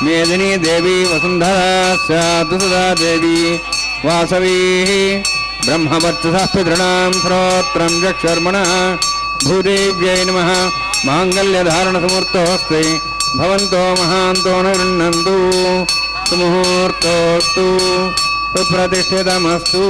मेदिनी देवी वसुन्धरा स्यात् सदा देवी वासवी ब्रह्मवर्चसः पितॄणां श्रोत्रं चक्षुर्मणः भूदेव्यै नमः माङ्गल्यधारणसमूर्तोऽस्ति भवन्तो महान्तो न गृह्णन्तु सुमुहूर्तोऽस्तु सुप्रतिष्ठितमस्तु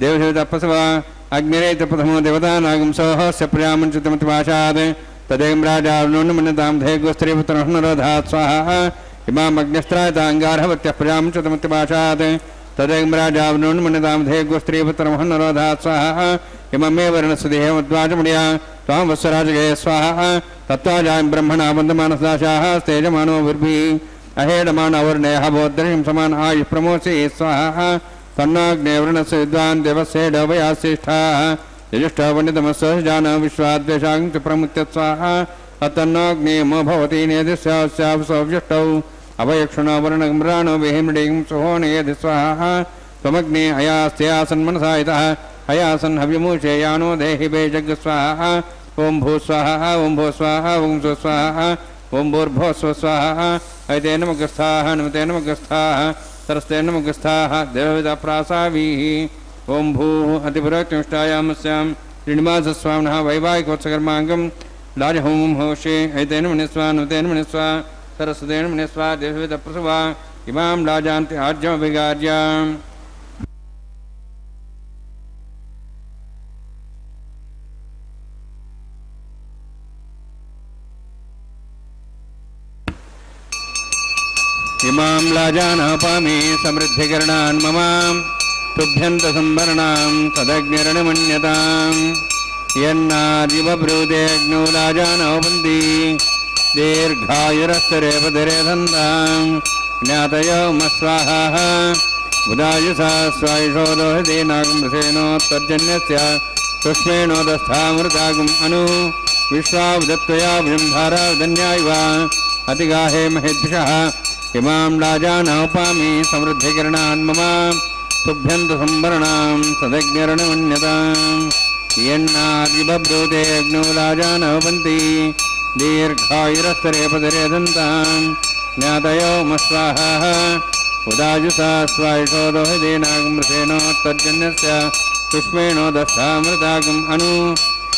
देवसेवितपसवा अग्निरेत प्रथमो देवतानागंसोहस्य प्रियामञ्चुतमतिपाशात् तदेकं राजावनोन्मन्यतां धेगोस्त्रीपुत्रनरोधात् स्वाहा इमाम् अग्निस्त्रायताङ्गारहवत्यः प्रियामञ्चुतमतिपाशात् तदेकं राजावनोन्मन्यतां धेगोस्त्रीपुत्रनरोधात् स्वाहा इममेव वर्णस्य देहमद्वाचमणिया त्वां वत्सराजगे स्वाहा तत्त्वाजां ब्रह्मणा वन्दमानसदाशाः तेजमानो विर्भिः अहेडमानवर्णयः बोद्धरिं समान आयुः प्रमोषे स्वाहा तन्नाग्नेवृणस्य विद्वान् देवस्येडवयाश्रेष्ठाः यजुष्ठवनितमस्य जान विश्वाद्वेषाङ् प्रमुत्य स्वाहा अतन्नाग्नेमो भवति नेदिस्यावसव्यष्टौ अवयक्षणो वर्णगम्राणो विहिमृडिं सुहोनयेधि स्वाहा त्वमग्ने अयास्यासन्मनसा इतः अयासन् हव्यमूषे यानो देहि वेजग् स्वाहा ओं भू स्वाहा ओं भू स्वाहा ओं सु स्वाहा ओं भूर्भुवः स्व स्वाहा ऐतेन मुखस्थाः नमतेन मुखस्थाः सरस्तेन मुखस्थाः देवविदप्रासावीः ओं भूः अतिपुरोक्तिष्ठायामस्यां श्रीनिवासस्वामिनः वैवाहिकोत्सकर्माङ्गं लाजहों होषे ऐतेन मुनिस्वा नुतेन मुनिस्वा सरस्वतेन मुनिस्वा देवविदप्रसवा इमां लाजान्ति आज्यमभिगार्याम् इमां लाजानपामि समृद्धिकरणान् मम तुभ्यन्तसंवरणां तदग्निरणमन्यताम् यन्नार्यब्रूतेऽग्नौ लाजानोपन्ति दीर्घायुरस्तरेपदरे धन्ताम् ज्ञातयो मस्वाहा बुधायुषा स्वायुषोदोहते नागमृसेनोत्तर्जन्यस्य सुष्मेणोदस्थामृतागुम् अनु विश्वावदत्वया विजंधारा धन्यायव अतिगाहे महेद्भिषः इमां लाजानोपामि समृद्धिकरणान् मम तुभ्यन्तसंवरणां सदग्निरणमन्यताम् यन्नार्यब्रूते अग्नौ लाजानोपन्ति दीर्घायुरस्तरेपदरे दन्ताम् ज्ञातयो मस्वाहा उदाजुषा स्वायुषोदोहते नागमृसेनोत्तर्जन्यस्य सुष्मेणोदस्थामृतागुम् अनु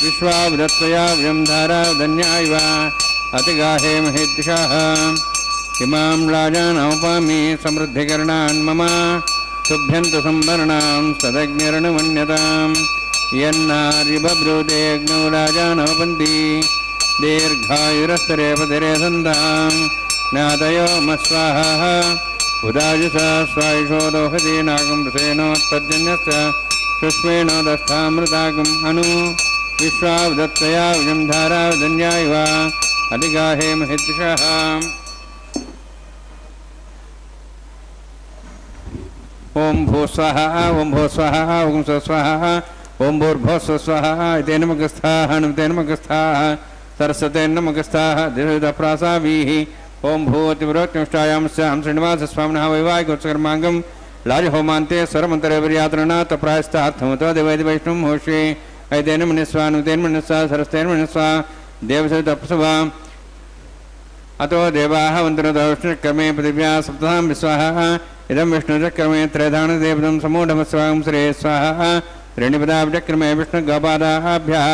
विश्वावदत्वया विजंधारा धन्यायव अतिगाहे महेद्दिशः इमां लाजानोपामि समृद्धिकरणान् मम तुभ्यन्तसंवरणां सदग्निरणमन्यताम् यन्नार्यब्रूते अग्नौ लाजानोपन्ति दीर्घायुरस्तरेपदरे सन्ताम् ज्ञातयो मस्वाहा उदाजुषा स्वायुषोदोहते नागमृसेनोत्तर्जन्यस्य सुष्मेणोदस्थामृतागुम् अनु विश्वावदत्वया विजंधारा धन्यायव अधिगाहे महेद्दिशः ओं भूस्वाहा ओं भूस्वाहा ओं स्वस्वाहा ओं भूर्भुवस्वाहा इति नमगस्थाः नमते नमगस्थाः सरस्वते नमगस्थाः दीर्घप्रासावीः ओं भूतिवरोत्युष्टायां स्यां श्रीनिवासस्वामिनः वैवाहिकोत्सकर्माङ्गं लाजहोमान्ते स्वरमन्तरेवर्यातरणात् प्रायस्तार्थमतो देवैति वैष्णवं होषे ऐतेन मनिस्वा नुतेन मनिस्वा सरस्तेन मनिस्वा देवसवितप्सवा अतो देवाः वन्दनोदौष्णकर्मे पृथिव्या सप्तधां विश्वाः इदं विष्णुचक्रमे त्रयधानदेवतं समूढमस्वां श्रे स्वाहा त्रीणिपदाब्जक्रमे विष्णुगोपादाभ्यः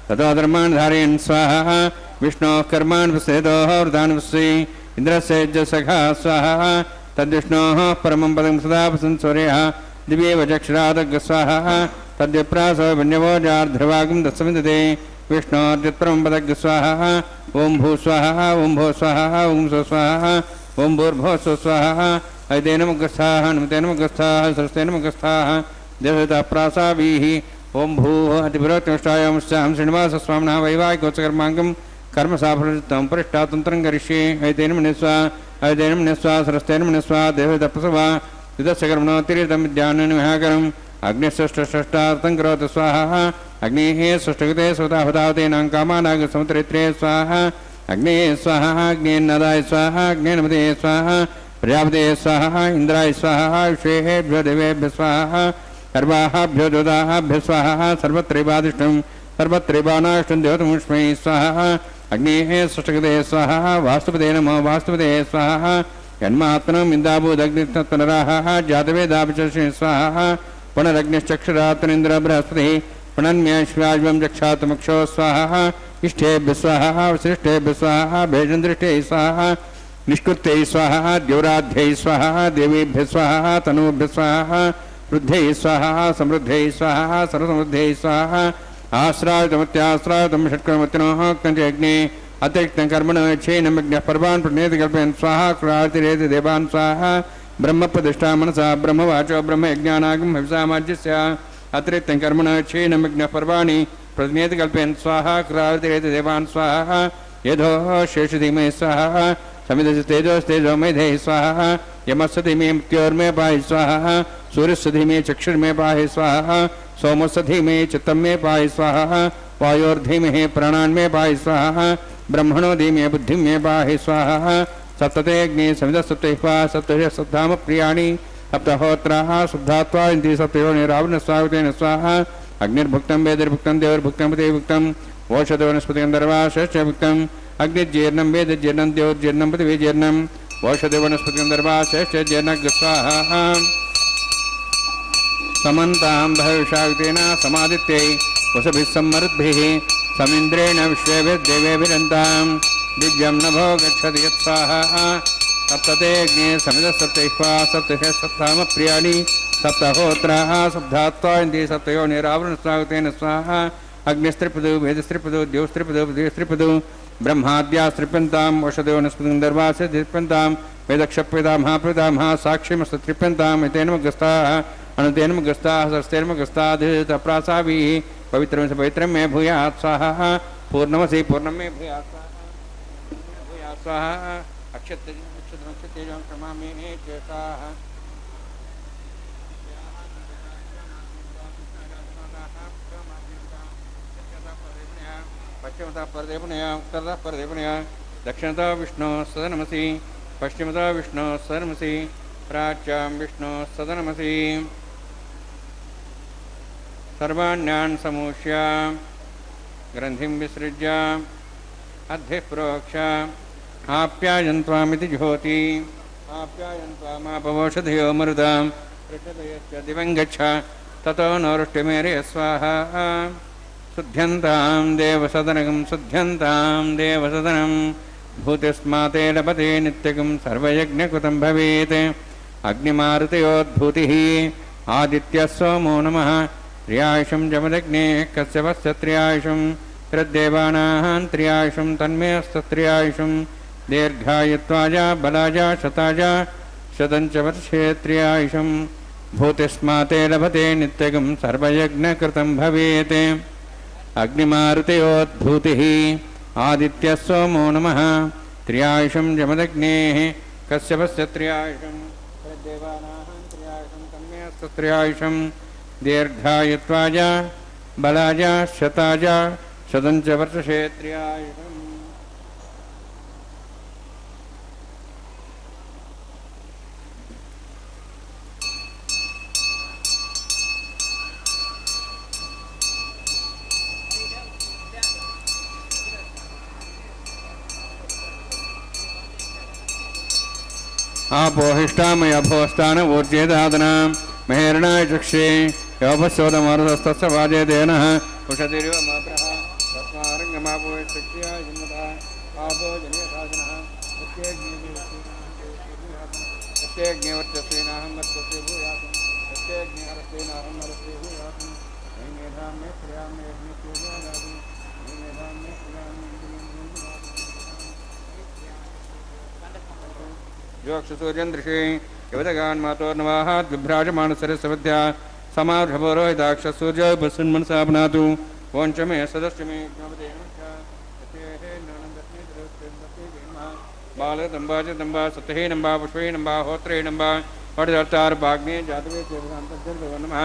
ततो धर्मान् धारयन् स्वाहा विष्णोः कर्मान् विश्रेतोः वृतान् विश्रे इन्द्रस्य यज्ञसखा स्वाहा तद्विष्णोः परमं पदं सदा प्रसंसूर्यः दिव्येव चक्षुरादग् स्वाहा तद्विप्रासो वन्यवोजार्ध्रवागं दत्सविन्दते विष्णोर्यत्परमं पदग् स्वाहा ओं भूस्वाहा ओं भूस्वाहा ओं स्वस्वाहा ओं भूर्भुवस्वाहा ऐतेन मुखस्थाः नमतेन मुखस्थाः सरस्तेन मुखस्थाः देवताप्रासावीः ओं भूः अतिपुरोत्युष्टायां स्यां श्रीनिवासस्वामिनः वैवाहिकोत्सकर्माङ्गं कर्मसाफलचित्तं परिष्टातन्त्रं करिष्ये ऐतेन मनिस्वा ऐतेन मनिस्वा सरस्तेन मनिस्वा देवताप्रसवा युधस्य कर्मणोत्तिरितं विद्यान्विहाकरम् अग्निष्ठष्टार्थं करोतु स्वाहा अग्नेः षष्ठकृते स्वताहुतावतेनां कामानागसमुद्रित्रे स्वाहा अग्नेः स्वाहा अग्नेन्नदाय स्वाहा अग्नेन्मदे स्वाहा प्रजापते स्वाहा इंद्राय स्वाहा विश्वेभ्यो देवेभ्य स्वाहा सर्वाभ्यो देवताभ्य स्वाहा सर्वत्रैवादिष्टं सर्वत्रैवानाष्टं देवतमुष्मै स्वाहा अग्नेः षष्ठकृते स्वाहा वास्तुपदे नमो वास्तुपदे स्वाहा जन्मात्मनम् इन्दाभूदग्निस्तत्पुनराः जातवेदाभिचर्षे स्वाहा पुनरग्निश्चक्षुरात्मनिन्द्र बृहस्पतिः पुनन्म्यश्वाज्वं जक्षातमुक्षो स्वाहा इष्टेभ्य स्वाहा वसिष्ठेभ्य स्वाहा भेजन्दृष्टे स्वाहा निष्कृत्यै स्वाहा द्यौराध्यै स्वाहा देवीभ्य स्वाहा तनूभ्य स्वाहा वृद्ध्यै स्वाहा समृद्ध्यै स्वाहा सर्वसमृद्ध्यै स्वाहा आश्रायुतमत्याश्रायुतं षट्कर्मत्यनोः अग्ने अतिरिक्तं कर्मणो यच्छेनमग्नः पर्वान् प्रणेति कल्पयन् स्वाहा क्रातिरेति देवान् स्वाहा ब्रह्मप्रतिष्ठा मनसा ब्रह्मवाचो ब्रह्मयज्ञानागं हविषामाज्यस्य अतिरिक्तं कर्मणो यच्छेनमग्नः पर्वाणि प्रतिनेति कल्पयन् स्वाहा क्रातिरेति देवान् स्वाहा यधो शेषधीमहि स्वाहा समिधस्य तेजोस्तेजो मेधे स्वाहा यमस्य धीमे मृत्योर्मे पाहि स्वाहा सूर्यस्य धीमे चक्षुर्मे पाहि स्वाहा सोमस्य धीमे चित्तं मे पाहि स्वाहा वायोर्धीमहि प्राणान् मे पाहि स्वाहा ब्रह्मणो धीमे बुद्धिं मे पाहि स्वाहा सप्तते अग्ने समिधसप्तैः सप्तश सप्ताम प्रियाणि सप्तहोत्राः शुद्धात्वा इति सप्तयोनिरावण स्वागतेन स्वाहा अग्निर्भुक्तं वेदिर्भुक्तं देवर्भुक्तं पतिर्भुक्तं ओषधो वनस्पतिगन्धर्वा श्रेष्ठभुक्तं अग्निर्जीर्णं वेदजीर्णं देवोर्जीर्णं पृथिवीजीर्णं ओषधो वनस्पतिगन्धर्वा श्रेष्ठजीर्णं स्वाहा समन्तां भविष्यागतेन समादित्यै वसुभिः सम्मरुद्भिः समिन्द्रेण विश्वेभिर्देवेभिरन्तां दिव्यं नभो गच्छति यत्स्वाहा सप्तते अग्ने समिधसप्तैः सप्तश सप्ताम प्रियाणि सप्तहोत्राः सप्तात्वा इति सप्तयोनिरावरण स्वागतेन स्वाहा अग्निस्त्रिपदो वेदस्त्रिपदो द्योस्त्रिपदो पृथिवीस्त्रिपदो ब्रह्माद्यास्तृप्यन्तां वषदेव निस्पतिं दर्वास्य तृप्यन्तां वेदक्षपितामहा पितामहा साक्षिमस्तृप्यन्तां एतेन मुग्धस्ताः अनतेन मुग्धस्ताः सरस्तेन मुग्धस्ताधितप्रासाभिः पवित्रं स पवित्रं मे भूयात् स्वाहा पूर्णमसि पूर्णं मे भूयात् स्वाहा अक्षतेजं क्षमामि चेताः पश्चिमतः परदेवनया उत्तरतः परदेवनया दक्षिणतः विष्णोः सदनमसि पश्चिमतः विष्णोः सदनमसि प्राच्यां विष्णोः सदनमसि सर्वाण्यान् समूष्य ग्रन्थिं विसृज्य अद्भिः प्रोक्ष आप्यायन्त्वामिति ज्योति आप्यायन्त्वामापवोषधयो मरुदां पृषदयश्च दिवं गच्छ ततो नौरुष्टिमेरय स्वाहा शुद्ध्यन्तां देवसदनं भूतिस्माते लभते नित्यकं सर्वयज्ञकृतं भवेत् अग्निमारुतयोद्भूतिः आदित्यः सोमो नमः त्र्यायुषं जमदग्ने कश्यपस्य त्र्यायुषं त्रिदेवानां त्र्यायुषं तन्मे अस्तत्र्यायुषं दीर्घायुत्वाय बलाय शताय शतञ्च वर्षे त्र्यायुषं भूतिस्माते लभते नित्यकं सर्वयज्ञकृतं भवेत् अग्निमारुतयोद्भूतिः आदित्यः सोमो नमः त्र्यायुषं जमदग्नेः कश्यपस्य त्र्यायुषं तद्देवानां त्र्यायुषं तन्मे अस्तत्र्यायुषं दीर्घायुत्वाय बलाय शताय शतञ्च वर्षे त्र्यायुषम् आपोहिष्टामय भोस्तान ऊर्जेदादना महेरणाय चक्षे योपशोधमारुतस्तस्य वाजे देनः उषतिरिव मात्रः तस्मारङ्गमापोय शक्त्या जन्मतः आपो जनेसाधनः सत्यज्ञवर्चस्वेनाहं वर्चस्वे भूयासं सत्यज्ञहरस्वेनाहं हरस्वे भूयासं मयि मेधां मे श्रियां मे अग्निसूर्यादादि मयि मेधां मे श्रियां मे योक्षसूर्यन्दृशे युवतगान् मातोर्नवाः द्विभ्राजमानसरस्वध्या समार्भरोहिताक्षसूर्य उपसन्मनसा पुनातु वोञ्च मे सदस्य मे ज्ञापते बालदम्बा च दम्बा सतहे नम्बा पुष्पे नम्बा होत्रे नम्बा पटदर्तार भाग्ने जातवे नमः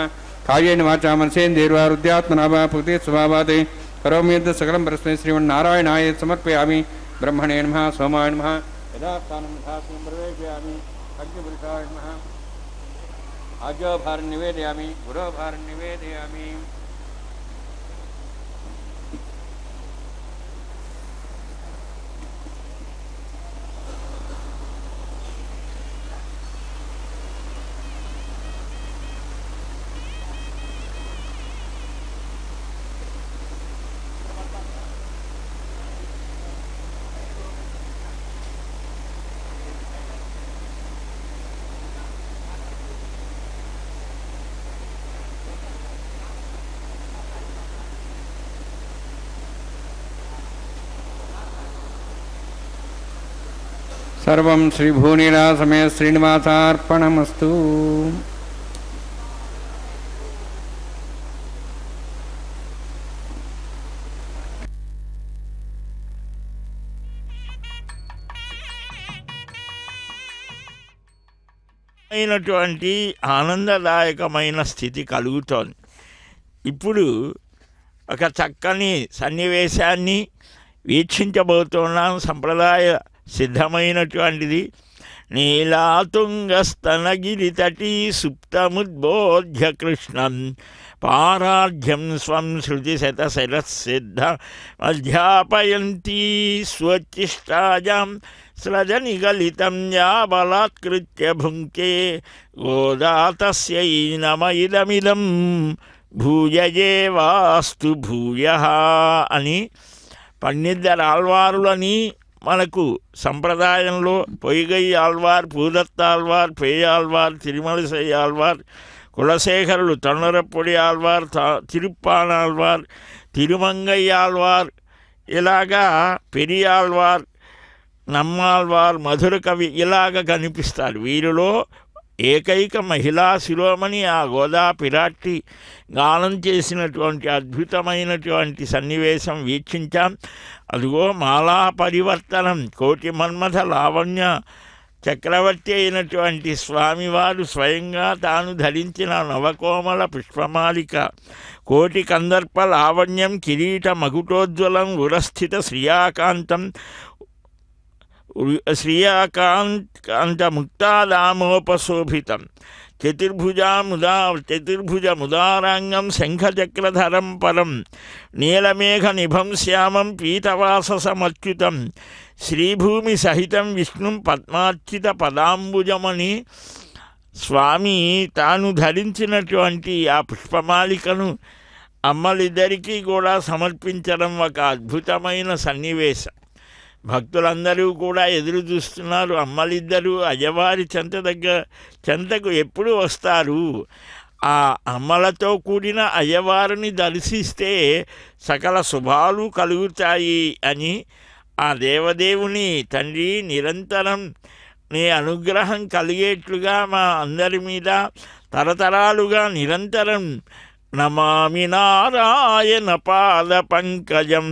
कायेन वाचा मनसेन्द्रियैर्वा पुक्ते स्वभावादे करोमि यद् सकलं परस्मै श्रीमन्नारायणाय समर्पयामि ब्रह्मणे नमः सोमाय नमः यथास्थानं यथास्थानं प्रवेशयामि अग्निपुरुषाय नमः आजोभारं निवेदयामि गुरोभारं निवेदयामि सर्वं श्रीभूनीलासमे श्रीनिवासार्पणमस्तु। అయినటువంటి ఆనందదాయకమైన స్థితి కలుగుతోంది. ఇప్పుడు ఒక చక్కని సన్నివేశాన్ని వీక్షించబోతున్నాం. సంప్రదాయ సిద్ధమైనటువంటిది. నీలాతుంగస్తనగిరి తటీ సుప్తముద్బోధ్య కృష్ణం పారార్ఘ్యం స్వం శృతిశతశరసిద్ధ అధ్యాపయంతి స్వచ్చిష్టాయాం స్రజనిగలితం యా బలాత్కృత్య భుంక్తే గోదా తస్యై నమ ఇదమిదం భూయయేవాస్తు భూయః అని పన్నిద్దరు ఆళ్వారులని మనకు సంప్రదాయంలో పొయ్గై ఆళ్వార్, పూదత్త ఆళ్వార్, పేయాళ్వార్, తిరుమలసై ఆళ్వార్, కులశేఖరులు తొండరపొడి ఆళ్వార్, తిరుప్పానాళ్వార్, తిరుమంగయ్య ఆళ్వార్ ఇలాగా పెరియాళ్వార్, నమ్మాళ్వార్, మధుర కవి ఇలాగ కనిపిస్తారు. వీరిలో ఏకైక మహిళా శిరోమణి ఆ గోదా పిరాట్టి గానం చేసినటువంటి అద్భుతమైనటువంటి సన్నివేశం వీక్షించాం. అదిగో మాలా పరివర్తనం, కోటి మన్మథ లావణ్య చక్రవర్తి అయినటువంటి స్వామివారు స్వయంగా తాను ధరించిన నవకోమల పుష్పమాలిక, కోటి కందర్ప లావణ్యం, కిరీట మకుటోజ్వలం, ఉరస్థిత శ్రియాకాంత ముక్తాదామోపశోభితం, చతుర్భుజముదారాంగం శంఖచక్రధరం పరం, నీలమేఘ నిభం శ్యామం పీతవాససమచ్యుతం, శ్రీభూమి సహితం విష్ణుం పద్మార్చిత పదాంబుజమని స్వామి తాను ధరించినటువంటి ఆ పుష్పమాలికను అమ్మలిద్దరికీ కూడా సమర్పించడం ఒక అద్భుతమైన సన్నివేశం. భక్తులందరూ కూడా ఎదురు చూస్తున్నారు. అమ్మలిద్దరూ అయ్యవారి చెంతకు ఎప్పుడు వస్తారు? ఆ అమ్మలతో కూడిన అయ్యవారిని దర్శిస్తే సకల శుభాలు కలుగుతాయి అని ఆ దేవదేవుని తండ్రి నిరంతరం నీ అనుగ్రహం కలిగేట్లుగా మా అందరి మీద తరతరాలుగా నిరంతరం నమామి నారాయణ పాద పంకజం,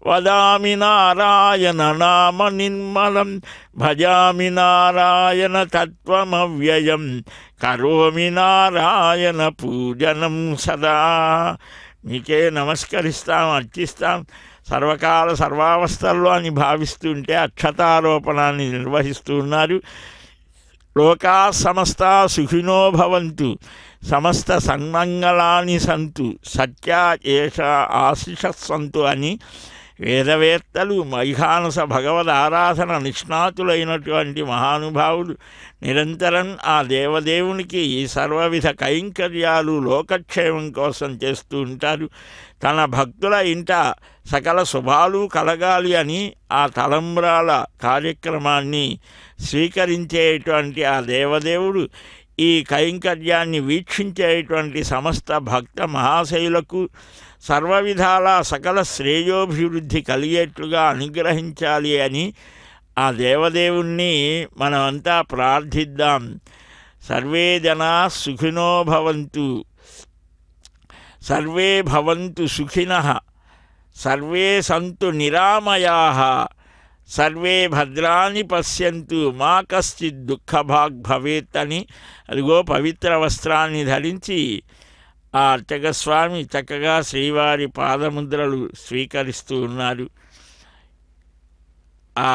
వదామి నారాయణ నామ నిర్మలం, భజామి నారాయణ తత్వమవ్యయం, కరోమి నారాయణ పూజనం సదా. మీకే నమస్కరిస్తాం, అర్చిస్తాం. సర్వకాల సర్వావస్థల్లో అని భావిస్తుంటే అక్షతారోపణాన్ని నిర్వహిస్తూ ఉన్నారు. లోకా సమస్త సుఖినో భవంతు, సమస్త సన్మంగళాని సంతు, సత్య ఏష ఆశిష సంతు అని వేదవేత్తలు, మైఖానస భగవద్ ఆరాధన నిష్ణాతులైనటువంటి మహానుభావులు నిరంతరం ఆ దేవదేవునికి సర్వవిధ కైంకర్యాలు లోకక్షేమం కోసం చేస్తూ ఉంటారు. తన భక్తుల ఇంట సకల శుభాలు కలగాలి అని ఆ తలంబ్రాల కార్యక్రమాన్ని స్వీకరించేటువంటి ఆ దేవదేవుడు ఈ కైంకర్యాన్ని వీక్షించేటువంటి సమస్త భక్త మహాశైలకు సర్వవిధాల సకల శ్రేయోభివృద్ధి కలిగేట్లుగా అనుగ్రహించాలి అని ఆ దేవదేవుణ్ణి మనమంతా ప్రార్థిద్దాం. సర్వే జనా సుఖినో భవంతు, సర్వే భవంతు సుఖినః, సర్వే సంతు నిరామయాః, సర్వే భద్రాని పశ్యంతు, మా కశ్చిత్ దుఃఖభాగ్ భవేత్ అని అదిగో పవిత్ర వస్త్రాన్ని ధరించి ఆ అర్చకస్వామి చక్కగా శ్రీవారి పాదముద్రలు స్వీకరిస్తూ ఉన్నారు. ఆ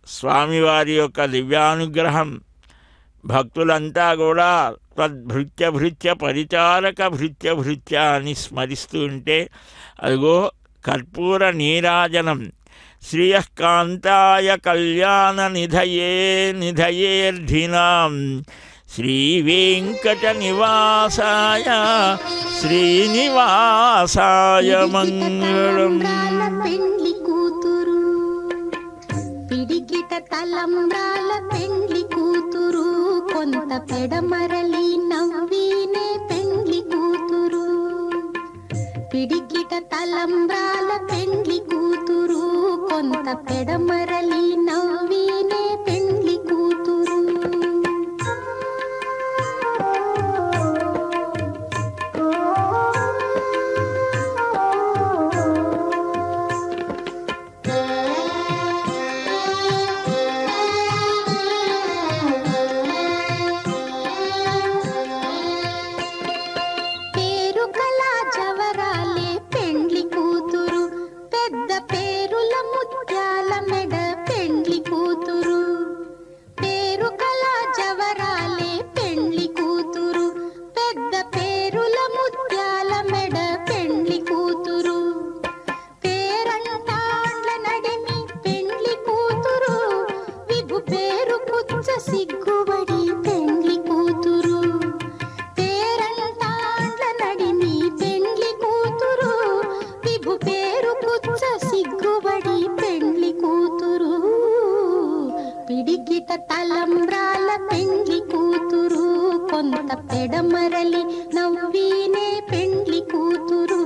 స్వామివారి యొక్క దివ్యానుగ్రహం భక్తులంతా కూడా తద్భృత్య పరిచారక భృత్య అని స్మరిస్తూ ఉంటే అదిగో కర్పూర నీరాజనం శ్రియకాంతాయ కళ్యాణ నిధయేర్ధినాం శ్రీవేంకట నివాసాయ శ్రీనివాసాయ మంగళం. పెండ్లి కూతురు పిడికిట తలంబ్రాల పెండ్లి కూతురు, కొంత పెడమరలి నవ్వినే పెండ్లి కూతురు. పిడికిట తలంబ్రాల పెండ్లి కూతురు, కొంత పెడమరలి నవ్వినే పెండ్లి కూతురు. తలంబ్రాల పెండ్లి కూతురు, కొంత పెడమరలి నవ్వినే పెండ్లి కూతురు.